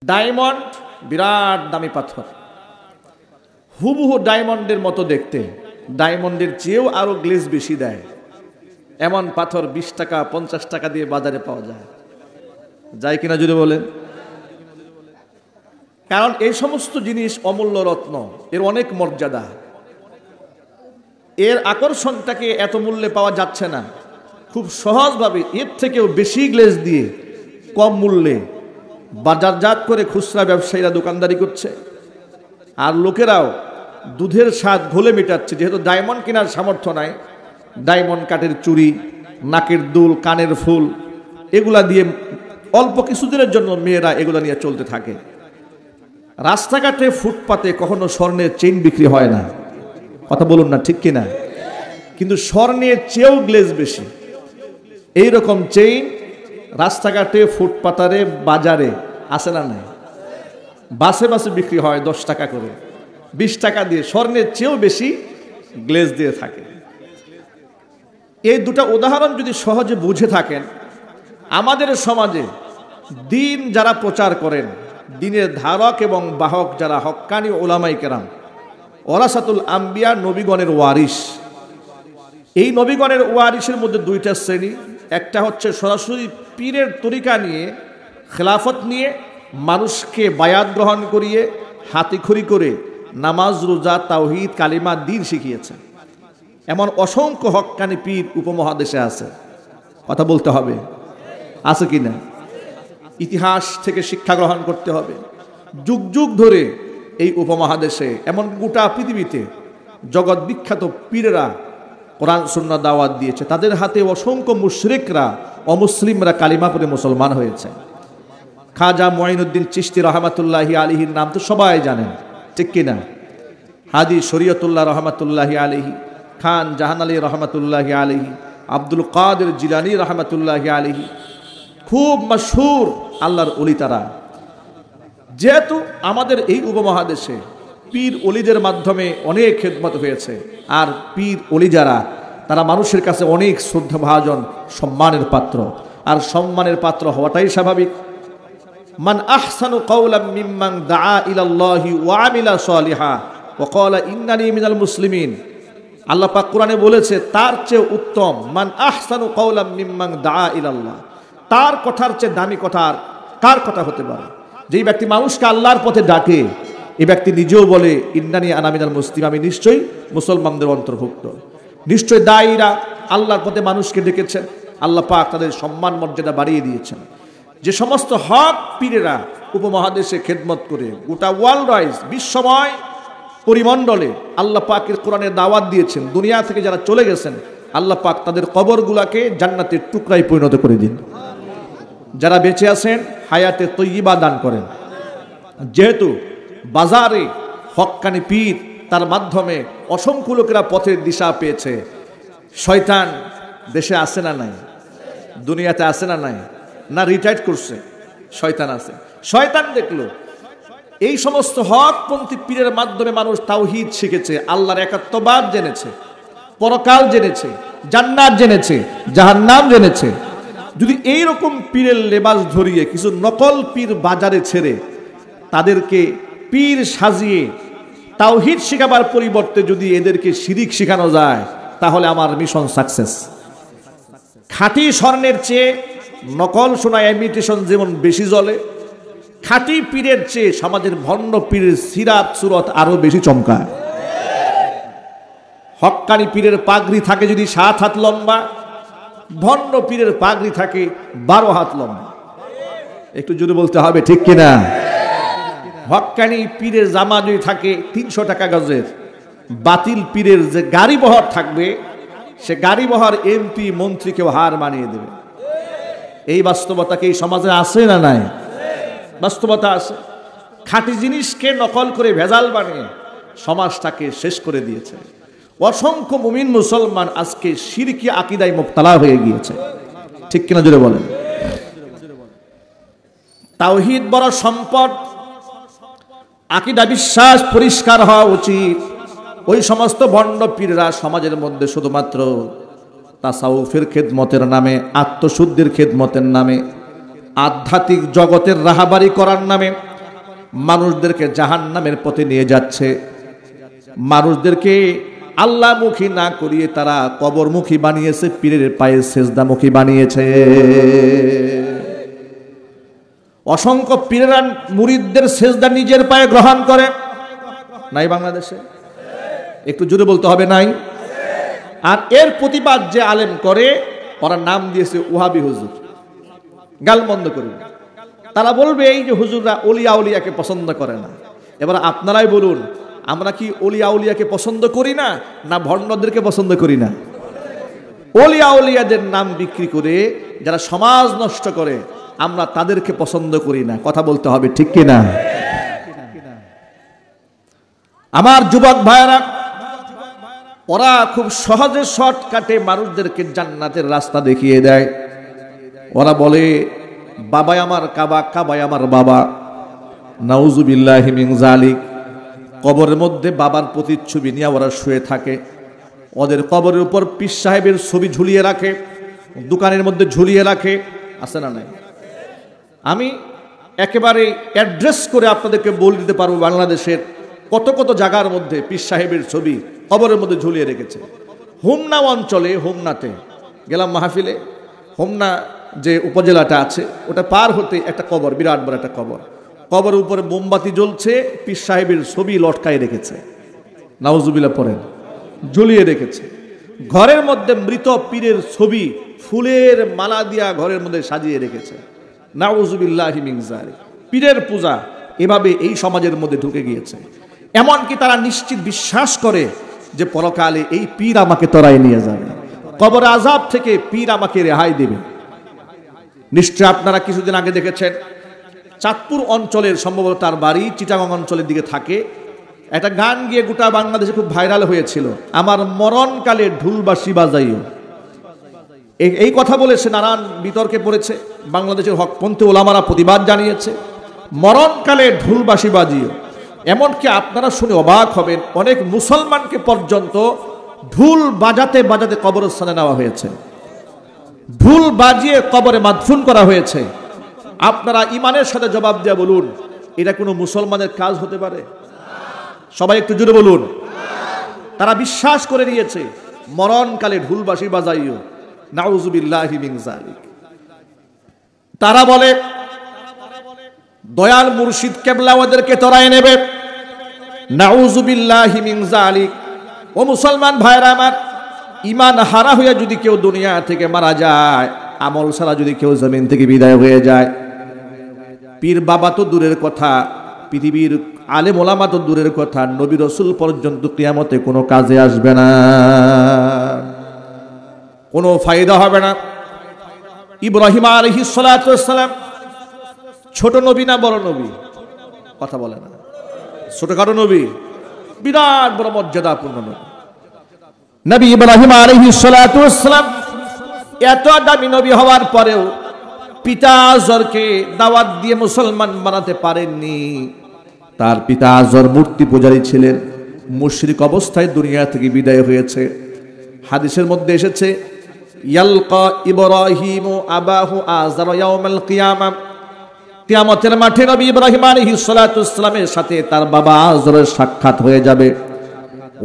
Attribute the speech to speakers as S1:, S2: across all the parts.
S1: Diamond বিরাট দামি পাথর, হুবহু ডায়মন্ডের মতো দেখতে, ডায়মন্ডের চেয়েও আরো গ্লেজ বেশি দেয়, এমন পাথর 20 টাকা 50 টাকা দিয়ে বাজারে পাওয়া যায় কিনা যদি বলেন। কারণ এই সমস্ত জিনিস অমূল্য রত্ন, এর অনেক মর্যাদা, এর আকর্ষণটাকে এত মূল্যে পাওয়া যাচ্ছে না। খুব সহজভাবে এর থেকেও বেশি গ্লেজ দিয়ে কম মূল্যে বাজারজাত করে খুচরা ব্যবসায়ীরা দোকানদারি করছে, আর লোকেরাও দুধের স্বাদ ঘোলে মেটাচ্ছে। যেহেতু ডায়মন্ড কেনার সামর্থ্য নাই, ডায়মন্ড কাঠের চুড়ি, নাকের দুল, কানের ফুল, এগুলা দিয়ে অল্প কিছুদিনের জন্য মেয়েরা এগুলা নিয়ে চলতে থাকে। রাস্তাঘাটে ফুটপাতে কখনো স্বর্ণের চেইন বিক্রি হয় না, কথা বলুন না ঠিক কিনা? কিন্তু স্বর্ণের চেয়েও গ্লেজ বেশি। এইরকম চেইন রাস্তাঘাটে, ফুটপাতারে, বাজারে আসে না নাই? বাসে বাসে বিক্রি হয় 10 টাকা করে, 20 টাকা দিয়ে, স্বর্ণের চেয়েও বেশি গ্লেজ দিয়ে থাকে। এই দুটা উদাহরণ যদি সহজে বুঝে থাকেন, আমাদের সমাজে দিন যারা প্রচার করেন, দিনের ধারক এবং বাহক যারা হক্কানি ওলামায়ে কেরাম, ওরাসাতুল আম্বিয়া, নবীগণের ওয়ারিস, এই নবীগণের ওয়ারিসের মধ্যে দুইটা শ্রেণী। একটা হচ্ছে সরাসরি পীরের তরিকা নিয়ে, খেলাফত নিয়ে মানুষকে বায়াত গ্রহণ করিয়ে হাতিখড়ি করে নামাজ, রোজা, তাওহীদ, কালিমা, দ্বীন শিখিয়েছে। এমন অসংখ্য হক্কানি পীর উপমহাদেশে আছে, কথা বলতে হবে, আছে কি না? ইতিহাস থেকে শিক্ষা গ্রহণ করতে হবে। যুগ যুগ ধরে এই উপমহাদেশে, এমন গোটা পৃথিবীতে জগৎ বিখ্যাত পীরেরা কোরআন সুন্নাহ দাওয়াত দিয়েছে। তাদের হাতে অসংখ্য মুশরিকরা, অমুসলিমরা কালিমা পড়ে মুসলমান হয়েছে। খাজা মুঈনুদ্দিন চিশতি রহমাতুল্লাহি আলাইহির নাম তো সবাই জানেন, ঠিক কিনা? হাদি শরীয়তুল্লাহ রহমাতুল্লাহি আলাইহি, খান জাহান আলী রহমাতুল্লাহি আলাইহি, আব্দুল কাদের জিলানী রহমাতুল্লাহি আলাইহি, খুব মশহুর আল্লাহর ওলি তারা। যেহেতু আমাদের এই উপমহাদেশে পীর ওলিদের মাধ্যমে অনেক খেদমত হয়েছে, আর পীর ওলি যারা, তারা মানুষের কাছে অনেক শ্রদ্ধাভাজন, সম্মানের পাত্র, আর সম্মানের পাত্র হওয়াটাই স্বাভাবিক। মান আহসানু কাওলাম মিম্মান দাআ ইলাল্লাহি ওয়া আমিলা সালিহা ওয়া ক্বালা ইন্নানি মিনাল মুসলিমিন। আল্লাহ পাক কোরআনে বলেছে, তার চেয়ে উত্তম, মান আহসানু কাওলাম মিম্মান দাআ ইলাল্লাহ, তার কথার চেয়ে দামি কথা আর কার কথা হতে পারে? যেই ব্যক্তি মানুষকে আল্লাহর পথে ডাকে, এই ব্যক্তি নিজেও বলে ইন্নানি আনা মিনাল মুসলিম, আমি নিশ্চয়ই মুসলমানদের অন্তর্ভুক্ত। নিশ্চয় দায়ীরা আল্লাহর পথে মানুষকে ডেকেছেন, আল্লাহ পাক তাদের সম্মান মর্যাদা বাড়িয়ে দিয়েছেন। যে সমস্ত হক পীরেরা উপমহাদেশে খেদমত করে গোটা ওয়ার্ল্ড ওয়াইজ, বিশ্বময় পরিমণ্ডলে আল্লাহ পাকের কোরআনের দাওয়াত দিয়েছেন, দুনিয়া থেকে যারা চলে গেছেন, আল্লাহ পাক তাদের কবরগুলাকে জান্নাতের টুকরায় পরিণত করে দিন। যারা বেঁচে আছেন হায়াতে তৈয়্যিবা দান করেন। যেহেতু বাজারে হক্কানি পীর, তার মাধ্যমে অসংখ্য লোকেরা পথের দিশা পেয়েছে। শয়তান দেশে আসে না নাই? দুনিয়াতে আসে না নাই? না রিটায়ার্ড করছে? শয়তান আছে। শয়তান দেখলো এই সমস্ত হকপন্থী পীরের মাধ্যমে মানুষ তাওহীদ শিখেছে, আল্লাহর একাত্মবাদ জেনেছে, পরকাল জেনেছে, জান্নাত জেনেছে, জাহান্নাম জেনেছে। যদি এইরকম পীরের লেবাস ধরিয়ে কিছু নকল পীর বাজারে ছেড়ে তাদেরকে পীর সাজিয়ে তাওহীদ শেখাবার পরিবর্তে যদি এদেরকে শিরিক শেখানো যায়, তাহলে আমার মিশন সাকসেস। খাঁটি স্বর্ণের চেয়ে নকল সোনা, ইমিটেশন যেমন বেশি জ্বলে, খাঁটি পীরের চেয়ে সমাজের ভণ্ড পীরের সিরাত সুরত আরো বেশি চমকায়। হক্কানি পীরের পাগড়ি থাকে যদি 7 হাত লম্বা, ভণ্ড পীরের পাগড়ি থাকে 12 হাত লম্বা। একটু জোরে বলতে হবে, ঠিক কিনা? হক্কানি পীরের জামা যদি থাকে 300 টাকা গজের, বাতিল পীরের যে গাড়ি বহর থাকবে, সে গাড়ি বহর এমপি মন্ত্রীকেও হার মানিয়ে দেবে। এই বাস্তবতা কি এই সমাজে আছে না নাই? বাস্তবতা আছে। খাঁটি জিনিসকে নকল করে ভেজাল বানিয়ে সমাজটাকে শেষ করে দিয়েছে। অসংখ্য মুমিন মুসলমান আজকে শিরকি আকীদায় মুবতালা হয়ে গিয়েছে, ঠিক কিনা জোরে বলেন? তাওহীদ বড় সম্পদ, আকীদা বিশ্বাস পরিষ্কার হওয়া উচিত। ওই সমস্ত ভণ্ড পীররা সমাজের মধ্যে শুধুমাত্র তাসাউফের খেদমতের নামে, আত্মশুদ্ধির খেদমতের নামে, আধ্যাত্মিক জগতের রাহাবারি করার নামে মানুষদেরকে জাহান্নামের পথে নিয়ে যাচ্ছে। মানুষদেরকে আল্লাহমুখী না করিয়ে তারা কবরমুখী বানিয়েছে, পীরের পায়ে সেজদামুখী বানিয়েছে। অসংখ্য পীরেরা মুরিদদের সেজদা নিজের পায়ে গ্রহণ করে নাই বাংলাদেশে? একটু জোরে বলতে হবে নাই? আর এর প্রতিবাদ যে আলেম করে, ওরা নাম দিয়েছে ওহাবি হুজুর। গাল বন্ধ করুন। তারা বলবে এই যে হুজুররা ওলিয়া উলিয়াকে পছন্দ করে না। এবার আপনারাই বলুন, আমরা কি ওলিয়া উলিয়াকে পছন্দ করি না, না ভণ্ডদেরকে পছন্দ করি না? ওলিয়া উলিয়াদের নাম বিক্রি করে যারা সমাজ নষ্ট করে, আমরা তাদেরকে পছন্দ করি না। কথা বলতে হবে, ঠিক কিনা? আমার যুবক ভাইয়েরা, ওরা খুব সহজে শর্টকাটে মানুষদেরকে জান্নাতের রাস্তা দেখিয়ে দেয়। ওরা বলে বাবাই আমার কাবা, কাবাই আমার বাবা। নাউজুবিল্লাহি মিন যালিক। কবরের মধ্যে বাবার প্রতিচ্ছবি নিয়ে ওরা শুয়ে থাকে। ওদের কবরের উপর পীর সাহেবের ছবি ঝুলিয়ে রাখে, দোকানের মধ্যে ঝুলিয়ে রাখে। আছে না নাই? আমি একেবারে অ্যাড্রেস করে আপনাদেরকে বলে দিতে পারবো বাংলাদেশের কত কত জায়গার মধ্যে পীর সাহেবের ছবি কবরের মধ্যে ঝুলিয়ে রেখেছে। হোমনা অঞ্চলে, হোমনাতে গেলাম মাহফিলে, হোমনা যে উপজেলাটা আছে ওটা পার হতে একটা কবর, বিরাট বড় একটা কবর। কবরের উপরে মোমবাতি জ্বলছে, পীর সাহেবের ছবি লটকায় রেখেছে। নাউজুবিল্লাহ পড়েন, ঝুলিয়ে রেখেছে। ঘরের মধ্যে মৃত পীরের ছবি ফুলের মালা দিয়া ঘরের মধ্যে সাজিয়ে রেখেছে। নাউজুবিল্লাহি মিন যালিক। পীরের পূজা এভাবে এই সমাজের মধ্যে ঢুকে গিয়েছে। এমনকি তারা নিশ্চিত বিশ্বাস করে যে পরকালে এই পীর আমাকে তরাই নিয়ে যাবে, কবর আযাব থেকে পীর আমাকে রেহাই দেবে। নিশ্চয় আপনারা কিছুদিন আগে দেখেছেন, চাঁদপুর অঞ্চলের, সম্ভবত তার বাড়ি চিটাগাং অঞ্চলের দিকে থাকে, একটা গান গিয়ে গোটা বাংলাদেশে খুব ভাইরাল হয়েছিল, আমার মরণকালে ঢুলবাসি বাজাইও। এই কথা বলে সে নানান বিতর্কে পড়েছে। বাংলাদেশের হকপন্থী ওলামারা প্রতিবাদ জানিয়েছে, মরণকালে ঢুলবাসি বাজিও। এমনকি আপনারা শুনে অবাক হবেন, অনেক মুসলমানকে পর্যন্ত ঢুল বাজাতে বাজাতে কবরস্থানে নেওয়া হয়েছে, ঢুল বাজিয়ে কবরে মাদফুন করা হয়েছে। আপনারা ইমানের সাথে জবাব দিয়ে বলুন, এটা কোনো মুসলমানের কাজ হতে পারে? সবাই একটু জোরে বলুন। তারা বিশ্বাস করে নিয়েছে মরণকালে ঢুলবাসি বাজাইও। নাউজুবিল্লাহি মিন যালিক। তারা বলে দয়াল মুর্শিদ কেবলা ওদেরকে তরায় নেবে। নাউজুবিল্লাহি মিন যালিক। ও মুসলমান ভাইরা আমার, ইমান হারা হয়ে যদি কেউ দুনিয়া থেকে মারা যায়, আমল ছাড়া যদি কেউ জমিন থেকে বিদায় হয়ে যায়, পীর বাবা তো দূরের কথা, পৃথিবীর আলেম ওলামা তো দূরের কথা, নবী রাসূল পর্যন্ত কিয়ামতে কোনো কাজে আসবে না, কোনো ফায়দা হবে না। ইব্রাহিম আলাইহিস সালাতু ওয়াস সালাম ছোট নবী না বড় নবী? কথা বলে না। ছোটখাটো নবী, বিরাট বড় মর্যাদাপূর্ণ নবী। নবী ইব্রাহিম আলাইহিস সালাতু ওয়াস সালাম এত দামি নবী হওয়ার পরেও পিতা আজরকে দাওয়াত দিয়ে মুসলমান বানাতে পারেননি। তার পিতা আজর মূর্তি পূজারী ছিলেন, মুশরিক অবস্থায় দুনিয়া থেকে বিদায় হয়েছে। হাদিসের মধ্যে এসেছে, ইয়ালকা ইব্রাহিমু আবাহু আযর ইয়াউমাল কিয়ামা। কিয়ামতের মাঠে নবী ইব্রাহিম আলাইহিস সালাতু ওয়াস সালামের সাথে তার বাবা আযরের সাক্ষাৎ হয়ে যাবে।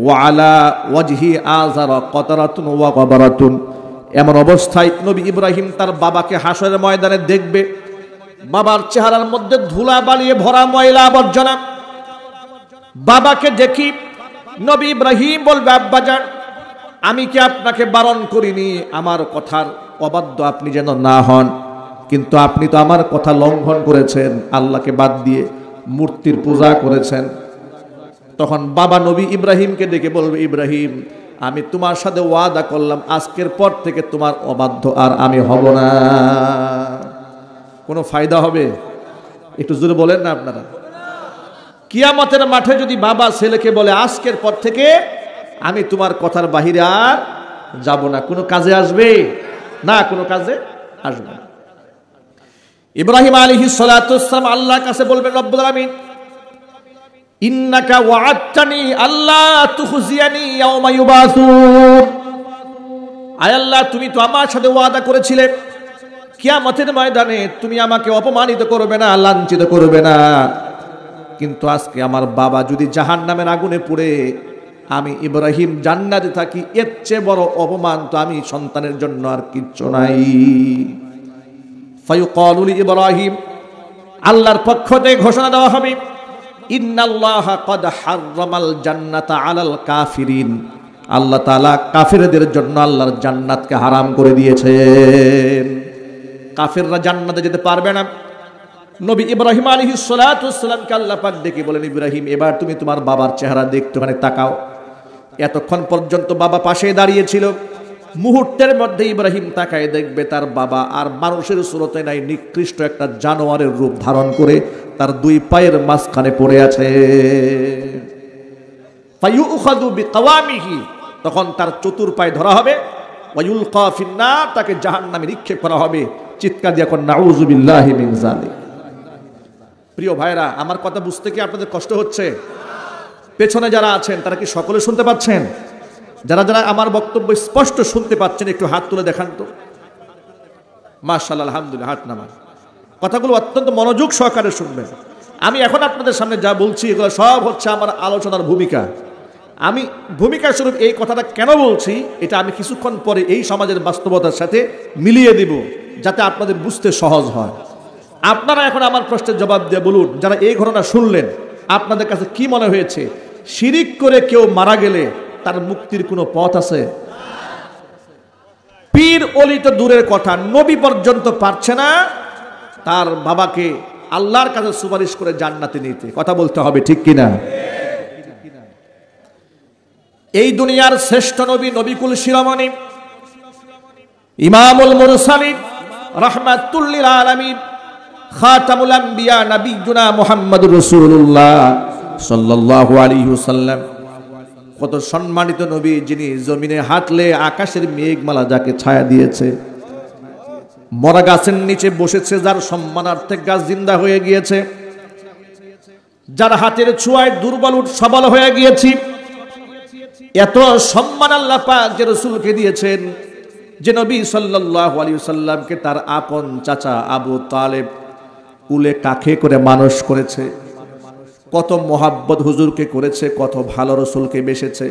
S1: ওয়া আলা ওয়াজহি আযর কতরাতুন ওয়া গবরাতুন। এমন অবস্থায় নবী ইব্রাহিম তার বাবাকে হাসরের ময়দানে দেখবে। বাবার চেহারার মধ্যে ধুলা বালিয়ে ভরা ময়লা আবর্জনা। বাবাকে দেখি নবী ইব্রাহিম বলবে, আব্বাজান আমি কি আপনাকে বারণ করিনি আমার কথার অবাধ্য আপনি যেন না হন? কিন্তু আপনি তো আমার কথা লঙ্ঘন করেছেন, আল্লাহকে বাদ দিয়ে মূর্তির পূজা করেছেন। তখন বাবা নবী ইব্রাহিমকে ডেকে বলবে, ইব্রাহিম আমি তোমার সাথে ওয়াদা করলাম আজকের পর থেকে তোমার অবাধ্য আর আমি হব না। কোনো ফায়দা হবে? একটু জোরে বলেন না আপনারা। কিয়ামতের মাঠে যদি বাবা ছেলেকে বলে আজকের পর থেকে আমি তোমার কথার বাহিরে আর যাব না, কোনো কাজে আসবে না? কোনো কাজে আসবে না। ইব্রাহিম আলাইহিস সালাতু ওয়াস সালাম আল্লাহর কাছে বলবেন, রব্বুল আলামিন ইন্নাকা ওয়া'আদতানি আল্লা তুখজিয়ানি ইয়াওমা ইউবাসুন। আয় আল্লাহ, তুমি তো আমার সাথে ওয়াদা করেছিলে কিয়ামতের ময়দানে তুমি আমাকে অপমানিত করবে না, লাঞ্ছিত করবে না। কিন্তু আজকে আমার বাবা যদি জাহান্নামের আগুনে পুড়ে আমি ইব্রাহিম জান্নাতে থাকি, এর চেয়ে বড় অপমান তো আমি সন্তানের জন্য আর কিচ্ছু নাই। ফায়ুকালু ইব্রাহিম, আল্লাহর পক্ষ থেকে ঘোষণা দেওয়া হবে, ইন্নাল্লাহা ক্বাদ হাররামাল জান্নাতা আলাল কাফিরিন, আল্লাহ তাআলা কাফিরদের জন্য আল্লাহর জান্নাতকে হারাম করে দিয়েছেন। কাফিররা জান্নাতে যেতে পারবে না। নবী ইব্রাহিম আলাইহিস সালাতু ওয়াস সালামকে আল্লাহ পাক ডেকে বলেন, ইব্রাহিম এবার তুমি তোমার বাবার চেহারা দেখতে ওখানে তাকাও। এতক্ষণ পর্যন্ত বাবা পাশে দাঁড়িয়ে ছিল, মুহূর্তের মধ্যে ইব্রাহিম তাকায় দেখবে তার বাবা আর মানুষের সুরতে নাই, নিকৃষ্ট একটা জানোয়ারের রূপ ধারণ করে তার দুই পায়ের মাঝখানে পড়ে আছে। ফায়ুখাযু বিকাওয়ামিহি, তখন তার চতুর পায়ে ধরা হবে, ওয়ায়ুলকা ফিন্নার, তাকে জাহান্নামে নিক্ষেপ করা হবে। চিৎকার দিয়ে কোন নাউযু বিল্লাহি মিন যালিক। প্রিয় ভাইরা, আমার কথা বুঝতে কি আপনাদের কষ্ট হচ্ছে? পেছনে যারা আছেন তারা কি সকলে শুনতে পাচ্ছেন? যারা যারা আমার বক্তব্য স্পষ্ট শুনতে পাচ্ছেন একটু হাত তুলে দেখান তো। মাশাআল্লাহ, আলহামদুলিল্লাহ, হাত নামান। কথাগুলো অত্যন্ত মনোযোগ সহকারে শুনবেন। আমি এখন আপনাদের সামনে যা বলছি এগুলো সব হচ্ছে আমার আলোচনার ভূমিকা। আমি ভূমিকা স্বরূপ এই কথাটা কেন বলছি, এটা আমি কিছুক্ষণ পরে এই সমাজের বাস্তবতার সাথে মিলিয়ে দিব, যাতে আপনাদের বুঝতে সহজ হয়। আপনারা এখন আমার প্রশ্নের জবাব দিয়ে বলুন, যারা এই ঘটনা শুনলেন আপনাদের কাছে কি মনে হয়েছে? শিরিক করে কেউ মারা গেলে তার মুক্তির কোনো পথ আছে? পীর ওলি তো দূরের কথা, নবী পর্যন্ত পারছে না তার বাবাকে আল্লাহর কাছে সুপারিশ করে জান্নাতে নিতে। কথা বলতে হবে, ঠিক কিনা? এই দুনিয়ার শ্রেষ্ঠ নবী, নবিকুল শিরোমণি, ইমামুল মুরসালিন, রাহমাতুল লিল আলামিন, খাতামুল আম্বিয়া, নবিয়ুনা মুহাম্মদুর রাসূলুল্লাহ সাল্লাল্লাহু আলাইহি ওয়াসাল্লাম, কত সম্মানিত নবী, যিনি জমিনে হাঁটলে আকাশের মেঘমালা যাকে ছায়া দিয়েছে, মরা গাছের নিচে বসেছে, যার সম্মানার্থে গাছ জিন্দা হয়ে গিয়েছে, যার হাতের ছোঁয়ায় দুর্বল সবল হয়ে গিয়েছি। এত সম্মান আল্লাহ পাক যে রাসূলকে দিয়েছেন, যে নবী সাল্লাল্লাহু আলাইহি ওয়াসাল্লামকে তার আপন চাচা আবু তালেব কুলে কাখে করে মানুষ করেছে। কত মোহাব্বত হুজুরকে করেছে, কত ভালো রাসূলকে বেসেছে।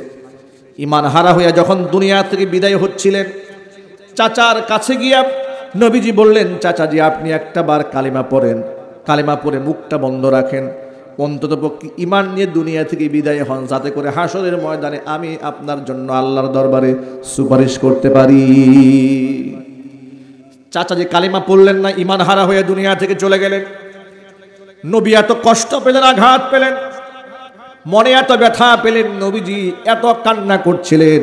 S1: ঈমান হারা হইয়া যখন দুনিয়া থেকে বিদায় হচ্ছিলেন, চাচার কাছে গিয়া নবীজি বললেন, চাচাজি আপনি একটা বার কালিমা পড়েন, কালিমা পড়ে মুখটা বন্ধ রাখেন, অন্ততপক্ষে ঈমান নিয়ে দুনিয়া থেকে বিদায় হন, যাতে করে হাসরের ময়দানে আমি আপনার জন্য আল্লাহর দরবারে সুপারিশ করতে পারি। চাচাজি কালিমা পড়লেন না, ঈমান হারা হয়ে দুনিয়া থেকে চলে গেলেন। নবী এত কষ্ট পেলেন, আঘাত পেলেন, মনে এত ব্যথা পেলেন, নবীজি এত কান্না করছিলেন।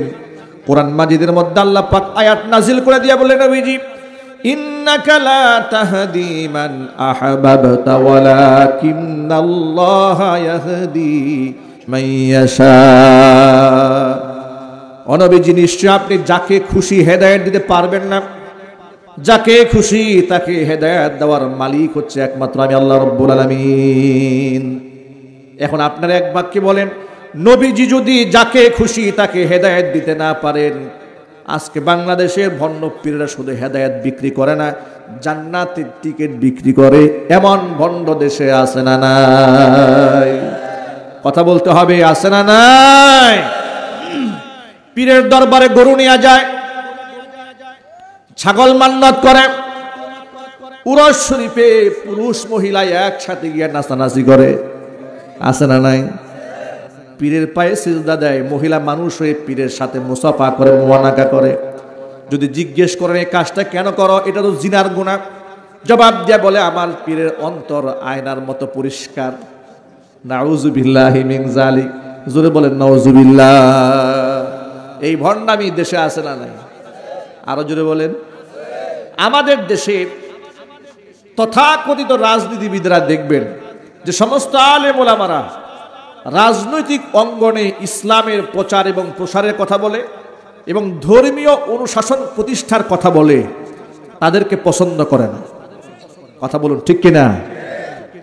S1: কোরআন মাজিদের মধ্যে আল্লাহ পাক আয়াত নাজিল করে দিয়ে বললেন, নবীজি ইন্নাকা লা তাহদি মান আহবাবতা ওয়ালাকিন্নাল্লাহা ইয়াহদি মান ইয়াশা। ও নবীজি, নিশ্চয় আপনি যাকে খুশি হেদায়েত দিতে পারবেন না, যাকে খুশি তাকে হেদায়েত দেওয়ার মালিক হচ্ছে একমাত্র আমি আল্লাহ রাব্বুল আলামিন। এখন আপনারা এক বাক্যে বলেন, নবীজি যদি যাকে খুশি তাকে হেদায়েত দিতে না পারেন, আজকে বাংলাদেশের ভণ্ড পীররা শুধু হেদায়েত বিক্রি করে না, জান্নাতের টিকিট বিক্রি করে, এমন ভণ্ড দেশে আছে না নাই? কথা বলতে হবে, আছে না নাই? পীরের দরবারে গরু নিয়ে যায়, ছাগল মান্নাত করে, উরস শরীফে পুরুষ মহিলা একসাথে গিয়ে নাচানাচি করে, আছে না নাই? পীরের পায়ে সিজদা দেয়, মহিলা মানুষ হয়ে পীরের সাথে মুসাফা করে, মুআনাকা করে। যদি জিজ্ঞেস করেন এই কাজটা কেন করো, এটা তো জিনার গুনাহ, জবাব দিয়ে বলে আমার পীরের অন্তর আয়নার মতো পরিষ্কার। নাউযু বিল্লাহি মিন যালিক। জোরে বলেন নাউযুবিল্লাহ। এই ভণ্ডামি দেশে আছে না নাই? আরো জোরে বলেন। আমাদের দেশে তথাকথিত রাজনীতিবিদরা দেখবেন যে সমস্ত আলেম ওলামারা রাজনৈতিক অঙ্গনে ইসলামের প্রচার এবং প্রসারের কথা বলে এবং ধর্মীয় অনুশাসন প্রতিষ্ঠার কথা বলে, তাদেরকে পছন্দ করে না। কথা বলুন, ঠিক কিনা?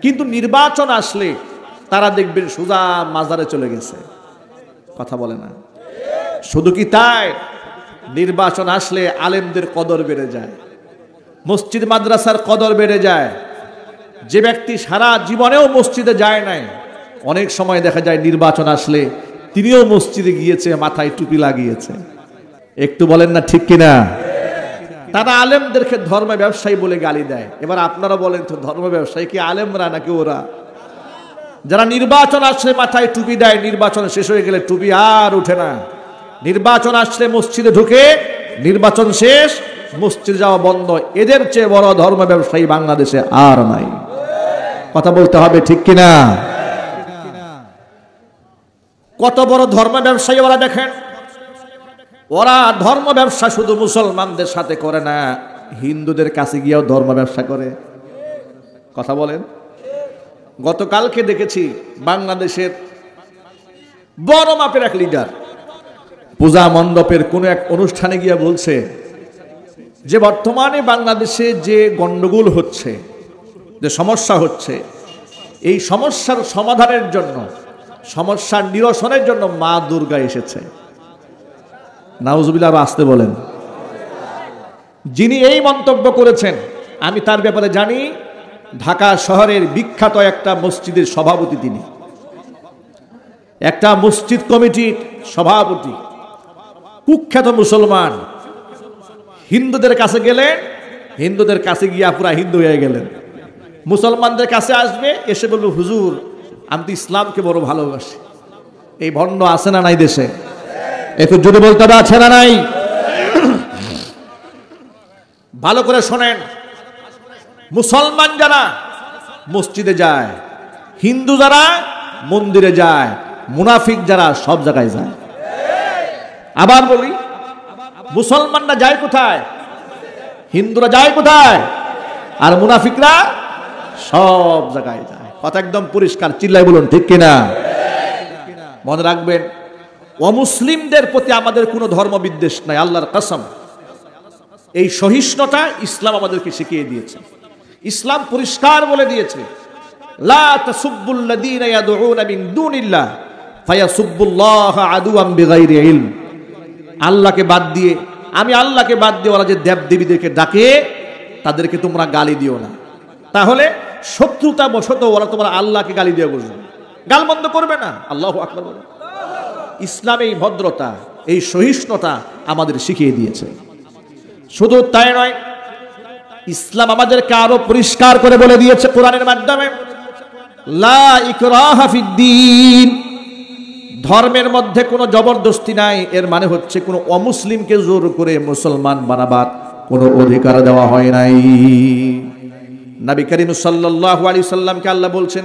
S1: কিন্তু নির্বাচন আসলে তারা দেখবেন সোজা মাজারে চলে গেছে। কথা বলে না। শুধু কি তাই, নির্বাচন আসলে আলেমদের কদর বেড়ে যায়, মসজিদ মাদ্রাসার কদর বেড়ে যায়। যে ব্যক্তি সারা জীবনেও মসজিদে যায় নাই, অনেক সময় দেখা যায় নির্বাচন আসলে তিনিও মসজিদে গিয়েছে, মাথায় টুপি লাগিয়েছে। একটু বলেন না ঠিক কিনা? তারা আলেমদেরকে ধর্ম ব্যবসায়ী বলে গালি দেয়। এবার আপনারা বলেন তো, ধর্ম ব্যবসায়ী কি আলেমরা নাকি ওরা? যারা নির্বাচন আসলে মাথায় টুপি দেয়, নির্বাচন শেষ হয়ে গেলে টুপি আর উঠে না। নির্বাচন আসলে মসজিদে ঢুকে, নির্বাচন শেষ, মসজিদে যাওয়া বন্ধ। এদের চেয়ে বড় ধর্ম ব্যবসায়ী বাংলাদেশে আর নাই। কথা বলতে হবে ঠিক কিনা? কত বড় ধর্ম ব্যবসায়ী ওরা দেখেন। ওরা ধর্ম ব্যবসা শুধু মুসলমানদের সাথে করে না, হিন্দুদের কাছে গিয়েও ধর্ম ব্যবসা করে। কথা বলেন। গতকালকে দেখেছি বাংলাদেশের বড় মাপের এক লিডার পূজা মণ্ডপের কোন এক অনুষ্ঠানে গিয়ে বলছে যে বর্তমানে বাংলাদেশে যে গন্ডগোল হচ্ছে, যে সমস্যা হচ্ছে, এই সমস্যার সমাধানের জন্য, সমস্যার নিরসনের জন্য মা দুর্গা এসেছে। নাউজুবিল্লাহ, আসতে বলেন। যিনি এই মন্তব্য করেছেন আমি তার ব্যাপারে জানি। ঢাকা শহরের বিখ্যাত একটা মসজিদের সভাপতি, তিনি একটা মসজিদ কমিটির সভাপতি, কুখ্যাত মুসলমান। হিন্দুদের কাছে গেলেন, হিন্দুদের কাছে গিয়া পুরা হিন্দু হয়ে গেলেন। মুসলমানদের কাছে আসবে, এসে বলল হুজুর আমি তো ইসলামকে বড় ভালোবাসি। এই ভণ্ড আছে না নাই দেশে? একটু জোরে বলতে হবে, আছে না নাই? ভালো করে শোনেন, মুসলমান যারা মসজিদে যায়, হিন্দু যারা মন্দিরে যায়, মুনাফিক যারা সব জায়গায় যায়। আবার বলি, মুসলমানরা যায় কোথায়? হিন্দুরা যায় কোথায়? আর মুনাফিকরা সব জায়গায় যায়। কথা একদম পরিষ্কার, চিল্লাই বলুন ঠিক কিনা? মনে রাখবেন, অমুসলিমদের প্রতি আমাদের কোনো ধর্ম বিদ্বেষ নাই, আল্লাহর কসম। এই সহিষ্ণুতা ইসলাম আমাদেরকে শিখিয়ে দিয়েছে। ইসলাম পরিষ্কার বলে দিয়েছে, লা তাসুব্বুল্লাযীনা ইয়াদউনা মিন দুনিল্লাহ ফায়াসুব্বুল্লাহ আদুওয়াম বিগাইরি ইলম। আল্লাহকে বাদ দিয়ে, আমি আল্লাহকে বাদ দিয়ে ওরা যে দেবদেবীদেরকে ডাকে, তাদেরকে তোমরা গালি দিও না। তাহলে শত্রুতা বশত ওরা তোমরা আল্লাহকে গালি দিয়ে বসবে, গাল বন্ধ করবে না। আল্লাহু আকবার বলে। ইসলাম এই ভদ্রতা, এই সহিষ্ণুতা আমাদের শিখিয়ে দিয়েছে। শুধু তাই নয়, ইসলাম আমাদেরকে আরো পরিষ্কার করে বলে দিয়েছে কোরআনের মাধ্যমে, লা ইকরাহা ফিদ্দীন। ধর্মের মধ্যে কোনো জবরদস্তি নাই। এর মানে হচ্ছে কোনো অমুসলিমকে জোর করে মুসলমান বানাবার কোনো অধিকার দেওয়া হয় নাই। নবী করিম সাল্লাল্লাহু আলাইহি সাল্লামকে আল্লাহ বলছেন,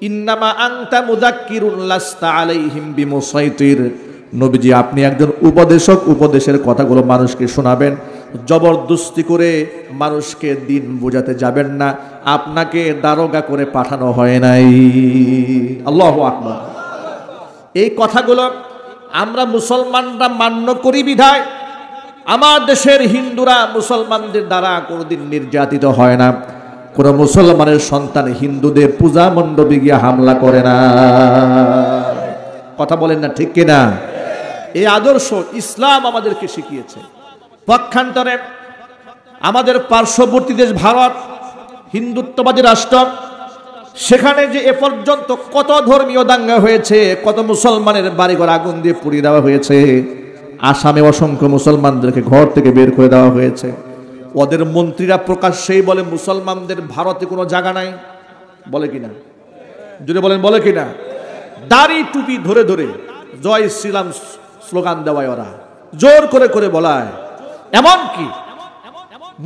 S1: ইন্নামা আনতা মুযাক্কিরুন লাস্তা আলাইহিম বিমুসাইতির। নবীজি, আপনি একজন উপদেশক, উপদেশের কথাগুলো মানুষকে শোনাবেন, জবরদস্তি করে মানুষকে দিন বোঝাতে যাবেন না। আপনাকে দারোগা করে পাঠানো হয় নাই। আল্লাহু আকবার। এই কথাগুলো আমরা মুসলমানরা মান্য করি বিধায় আমার দেশের হিন্দুরা মুসলমানদের দ্বারা কোনোদিন নির্যাতিত হয় না। কোন মুসলমানের সন্তান হিন্দুদের পূজা মণ্ডপে গিয়ে হামলা করে না। কথা বলেন না ঠিক কিনা? এই আদর্শ ইসলাম আমাদেরকে শিখিয়েছে। পক্ষান্তরে আমাদের পার্শ্ববর্তী দেশ ভারত হিন্দুত্ববাদী রাষ্ট্র, সেখানে যে এ পর্যন্ত কত ধর্মীয় দাঙ্গা হয়েছে, কত মুসলমানের বাড়িঘর আগুন দিয়ে পুড়িয়ে দেওয়া হয়েছে। আসামে অসংখ্য মুসলমানদেরকে ঘর থেকে বের করে দেওয়া হয়েছে। ওদের মন্ত্রীরা প্রকাশ্যেই বলে মুসলমানদের ভারতে কোনো জায়গা নাই। বলে কিনা? যদি বলেন বলে কিনা? দাড়ি টুপি ধরে ধরে জয় শ্রীরাম স্লোগান দেওয়ায় ওরা জোর করে করে বলায়। এমনকি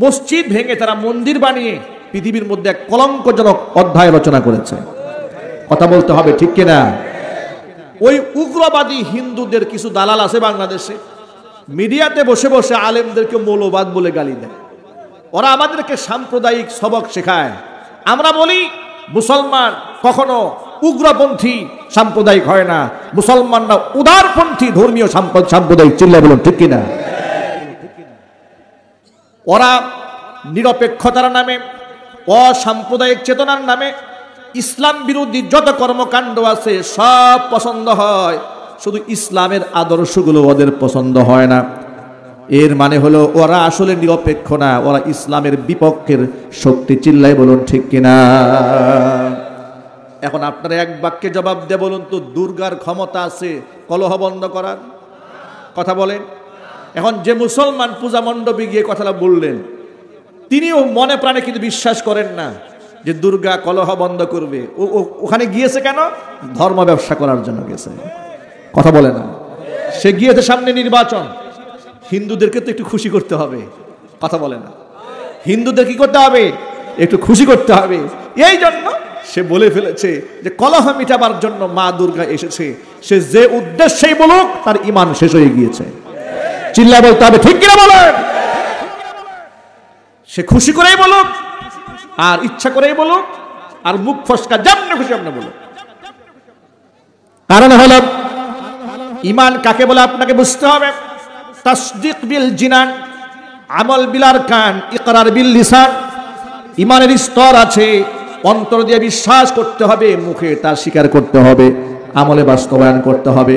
S1: মসজিদ ভেঙে তারা মন্দির বানিয়ে পৃথিবীর মধ্যে এক কলঙ্কজনক অধ্যায় রচনা করেছে। কথা বলতে হবে ঠিক কিনা? ওই উগ্রবাদী হিন্দুদের কিছু দালাল আছে বাংলাদেশে, মিডিয়াতে বসে বসে আলেমদেরকে মৌলবাদ বলে গালি দেয়। ওরা আমাদেরকে সাম্প্রদায়িক সবক শেখায়। আমরা বলি মুসলমান কখনো উগ্রপন্থী সাম্প্রদায়িক হয় না, মুসলমানরা উদারপন্থী ধর্মীয় সাম্প্রদায়িক। চিল্লায় বলুন ঠিক কিনা? ওরা নিরপেক্ষতার নামে, অসাম্প্রদায়িক চেতনার নামে ইসলাম বিরোধী যত কর্মকাণ্ড আছে সব পছন্দ হয়, শুধু ইসলামের আদর্শগুলো ওদের পছন্দ হয় না। এর মানে হলো ওরা আসলে নিরপেক্ষ না, ওরা ইসলামের বিপক্ষের শক্তি। চিল্লাই বলুন ঠিক কিনা? এখন আপনারা এক বাক্যে জবাব দিয়ে বলুন তো, দুর্গার ক্ষমতা আছে কলহ বন্ধ করার? কথা বলেন। এখন যে মুসলমান পূজা মণ্ডপে গিয়ে কথাটা বললেন, তিনিও মনে প্রাণে কিন্তু বিশ্বাস করেন না যে দুর্গা কলহ বন্ধ করবে। ওখানে গিয়েছে কেন? ধর্ম ব্যবসা করার জন্য গেছে। কথা বলে না। সে গিয়েছে সামনে নির্বাচন, হিন্দুদেরকে তো একটু খুশি করতে হবে। কথা বলে না। হিন্দুদের কি করতে হবে? একটু খুশি করতে হবে। এই জন্য সে বলে ফেলেছে যে কলহ মিটাবার জন্য মা দুর্গা এসেছে। সে যে উদ্দেশ্যেই বলুক, তার ঈমান শেষ হয়ে গিয়েছে। চিল্লা বলতে হবে, ঠিক কিনা বলেন? সে খুশি করেই বলুক, আর ইচ্ছা করেই বলুক, আর মুখ ফসকা যেমন খুশি আপনি বলুক। কারণ হলো ঈমান কাকে বলে আপনাকে বুঝতে হবে। তাসদীক বিল জিনান, আমল বিল আরকান, ইকরার বিল লিসান। ঈমানের স্তর আছে, অন্তর দিয়ে বিশ্বাস করতে হবে, মুখে তা স্বীকার করতে হবে, আমলে বাস্তবায়ন করতে হবে।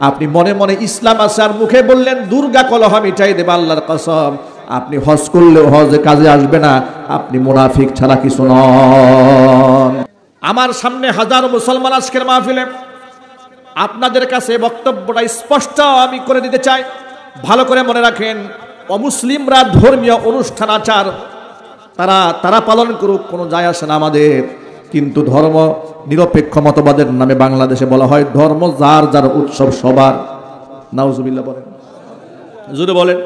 S1: আপনি মনে মনে ইসলাম আছে আর মুখে বললেন দুর্গা কলহ মিটাই দেবে, আল্লাহর কসম আপনি হজ করলেও হজে কাজে আসবে না। আপনি মুনাফিক ছাড়া কিছু নন। আমার সামনে হাজারো মুসলমান আজকের মাহফিলে, আপনাদের কাছে বক্তব্যটা স্পষ্ট আমি করে দিতে চাই, ভালো করে মনে রাখেন। অমুসলিমরা ধর্মীয় অনুষ্ঠান আচার তারা পালন করুক, কোনো যায় আসে না আমাদের। কিন্তু ধর্ম নিরপেক্ষ মতবাদের নামে বাংলাদেশে বলা হয় ধর্ম যার যার উৎসব সবার। নাউজুবিল্লাহ বলেন, জোরে বলেন।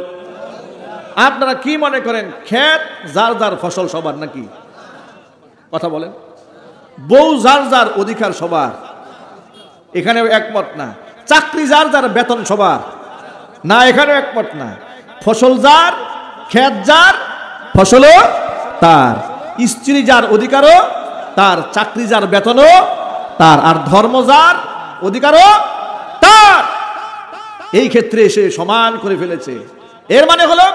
S1: আপনারা কি মনে করেন ক্ষেত যার যার ফসল সবার নাকি? কথা বলেন। বউ যার যার অধিকার সবার, এখানেও একমত না। চাকরি যার যার বেতন সবার, না এখানেও একমত না। ফসল যার, ক্ষেত যার, ফসলও তার। স্ত্রী যার অধিকারও তার, চাকরি যার বেতনও তার, আর ধর্ম যার অধিকারও তার। এই ক্ষেত্রে সে সমান করে ফেলেছে। এর মানে হলো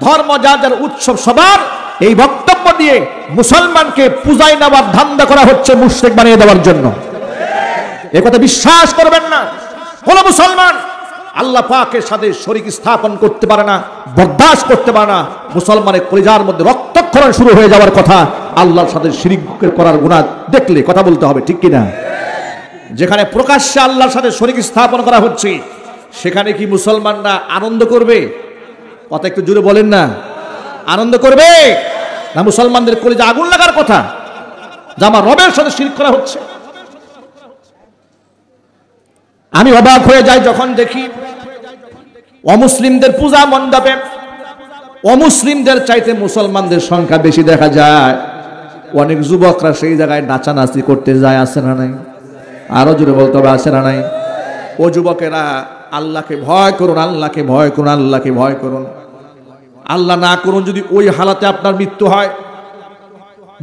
S1: ধর্ম যার যার উৎসব সবার। এই বক্তব্য দিয়ে মুসলমানকে পূজায় নেওয়ার ধান্দা করা হচ্ছে মুশরিক বানিয়ে দেওয়ার জন্য। এ কথা বিশ্বাস করবেন না। কোন মুসলমান আল্লাহ পাকের সাথে শরীক স্থাপন করতে পারে না, বরদাস্ত করতে পারে না। মুসলমানের কলিজার মধ্যে রক্তক্ষরণ শুরু হয়ে যাওয়ার কথা আল্লাহর সাথে শিরক করার গুনাহ দেখলে। কথা বলতে হবে, ঠিক কিনা? যেখানে প্রকাশ্যে আল্লাহর সাথে শরীক স্থাপন করা হচ্ছে, সেখানে কি মুসলমানরা আনন্দ করবে? কথা একটু জোরে বলেন না। আনন্দ করবে না? মুসলমানদের কলিজা আগুন লাগার কথা যে আমার রবের সাথে শিরক করা হচ্ছে। আমি অবাক হয়ে যাই যখন দেখি অমুসলিমদের পূজা মণ্ডপে অমুসলিমদের চাইতে মুসলমানদের সংখ্যা বেশি দেখা যায়। অনেক যুবকরা সেই জায়গায় নাচানাচি করতে যায়, আছে না নাই? আরো জোরে বলতে হবে, আছে না নাই? ও যুবকেরা, আল্লাহকে ভয় করুন, আল্লাহকে ভয় করুন, আল্লাহকে ভয় করুন। আল্লাহ না করুন যদি ওই হালাতে আপনার মৃত্যু হয়,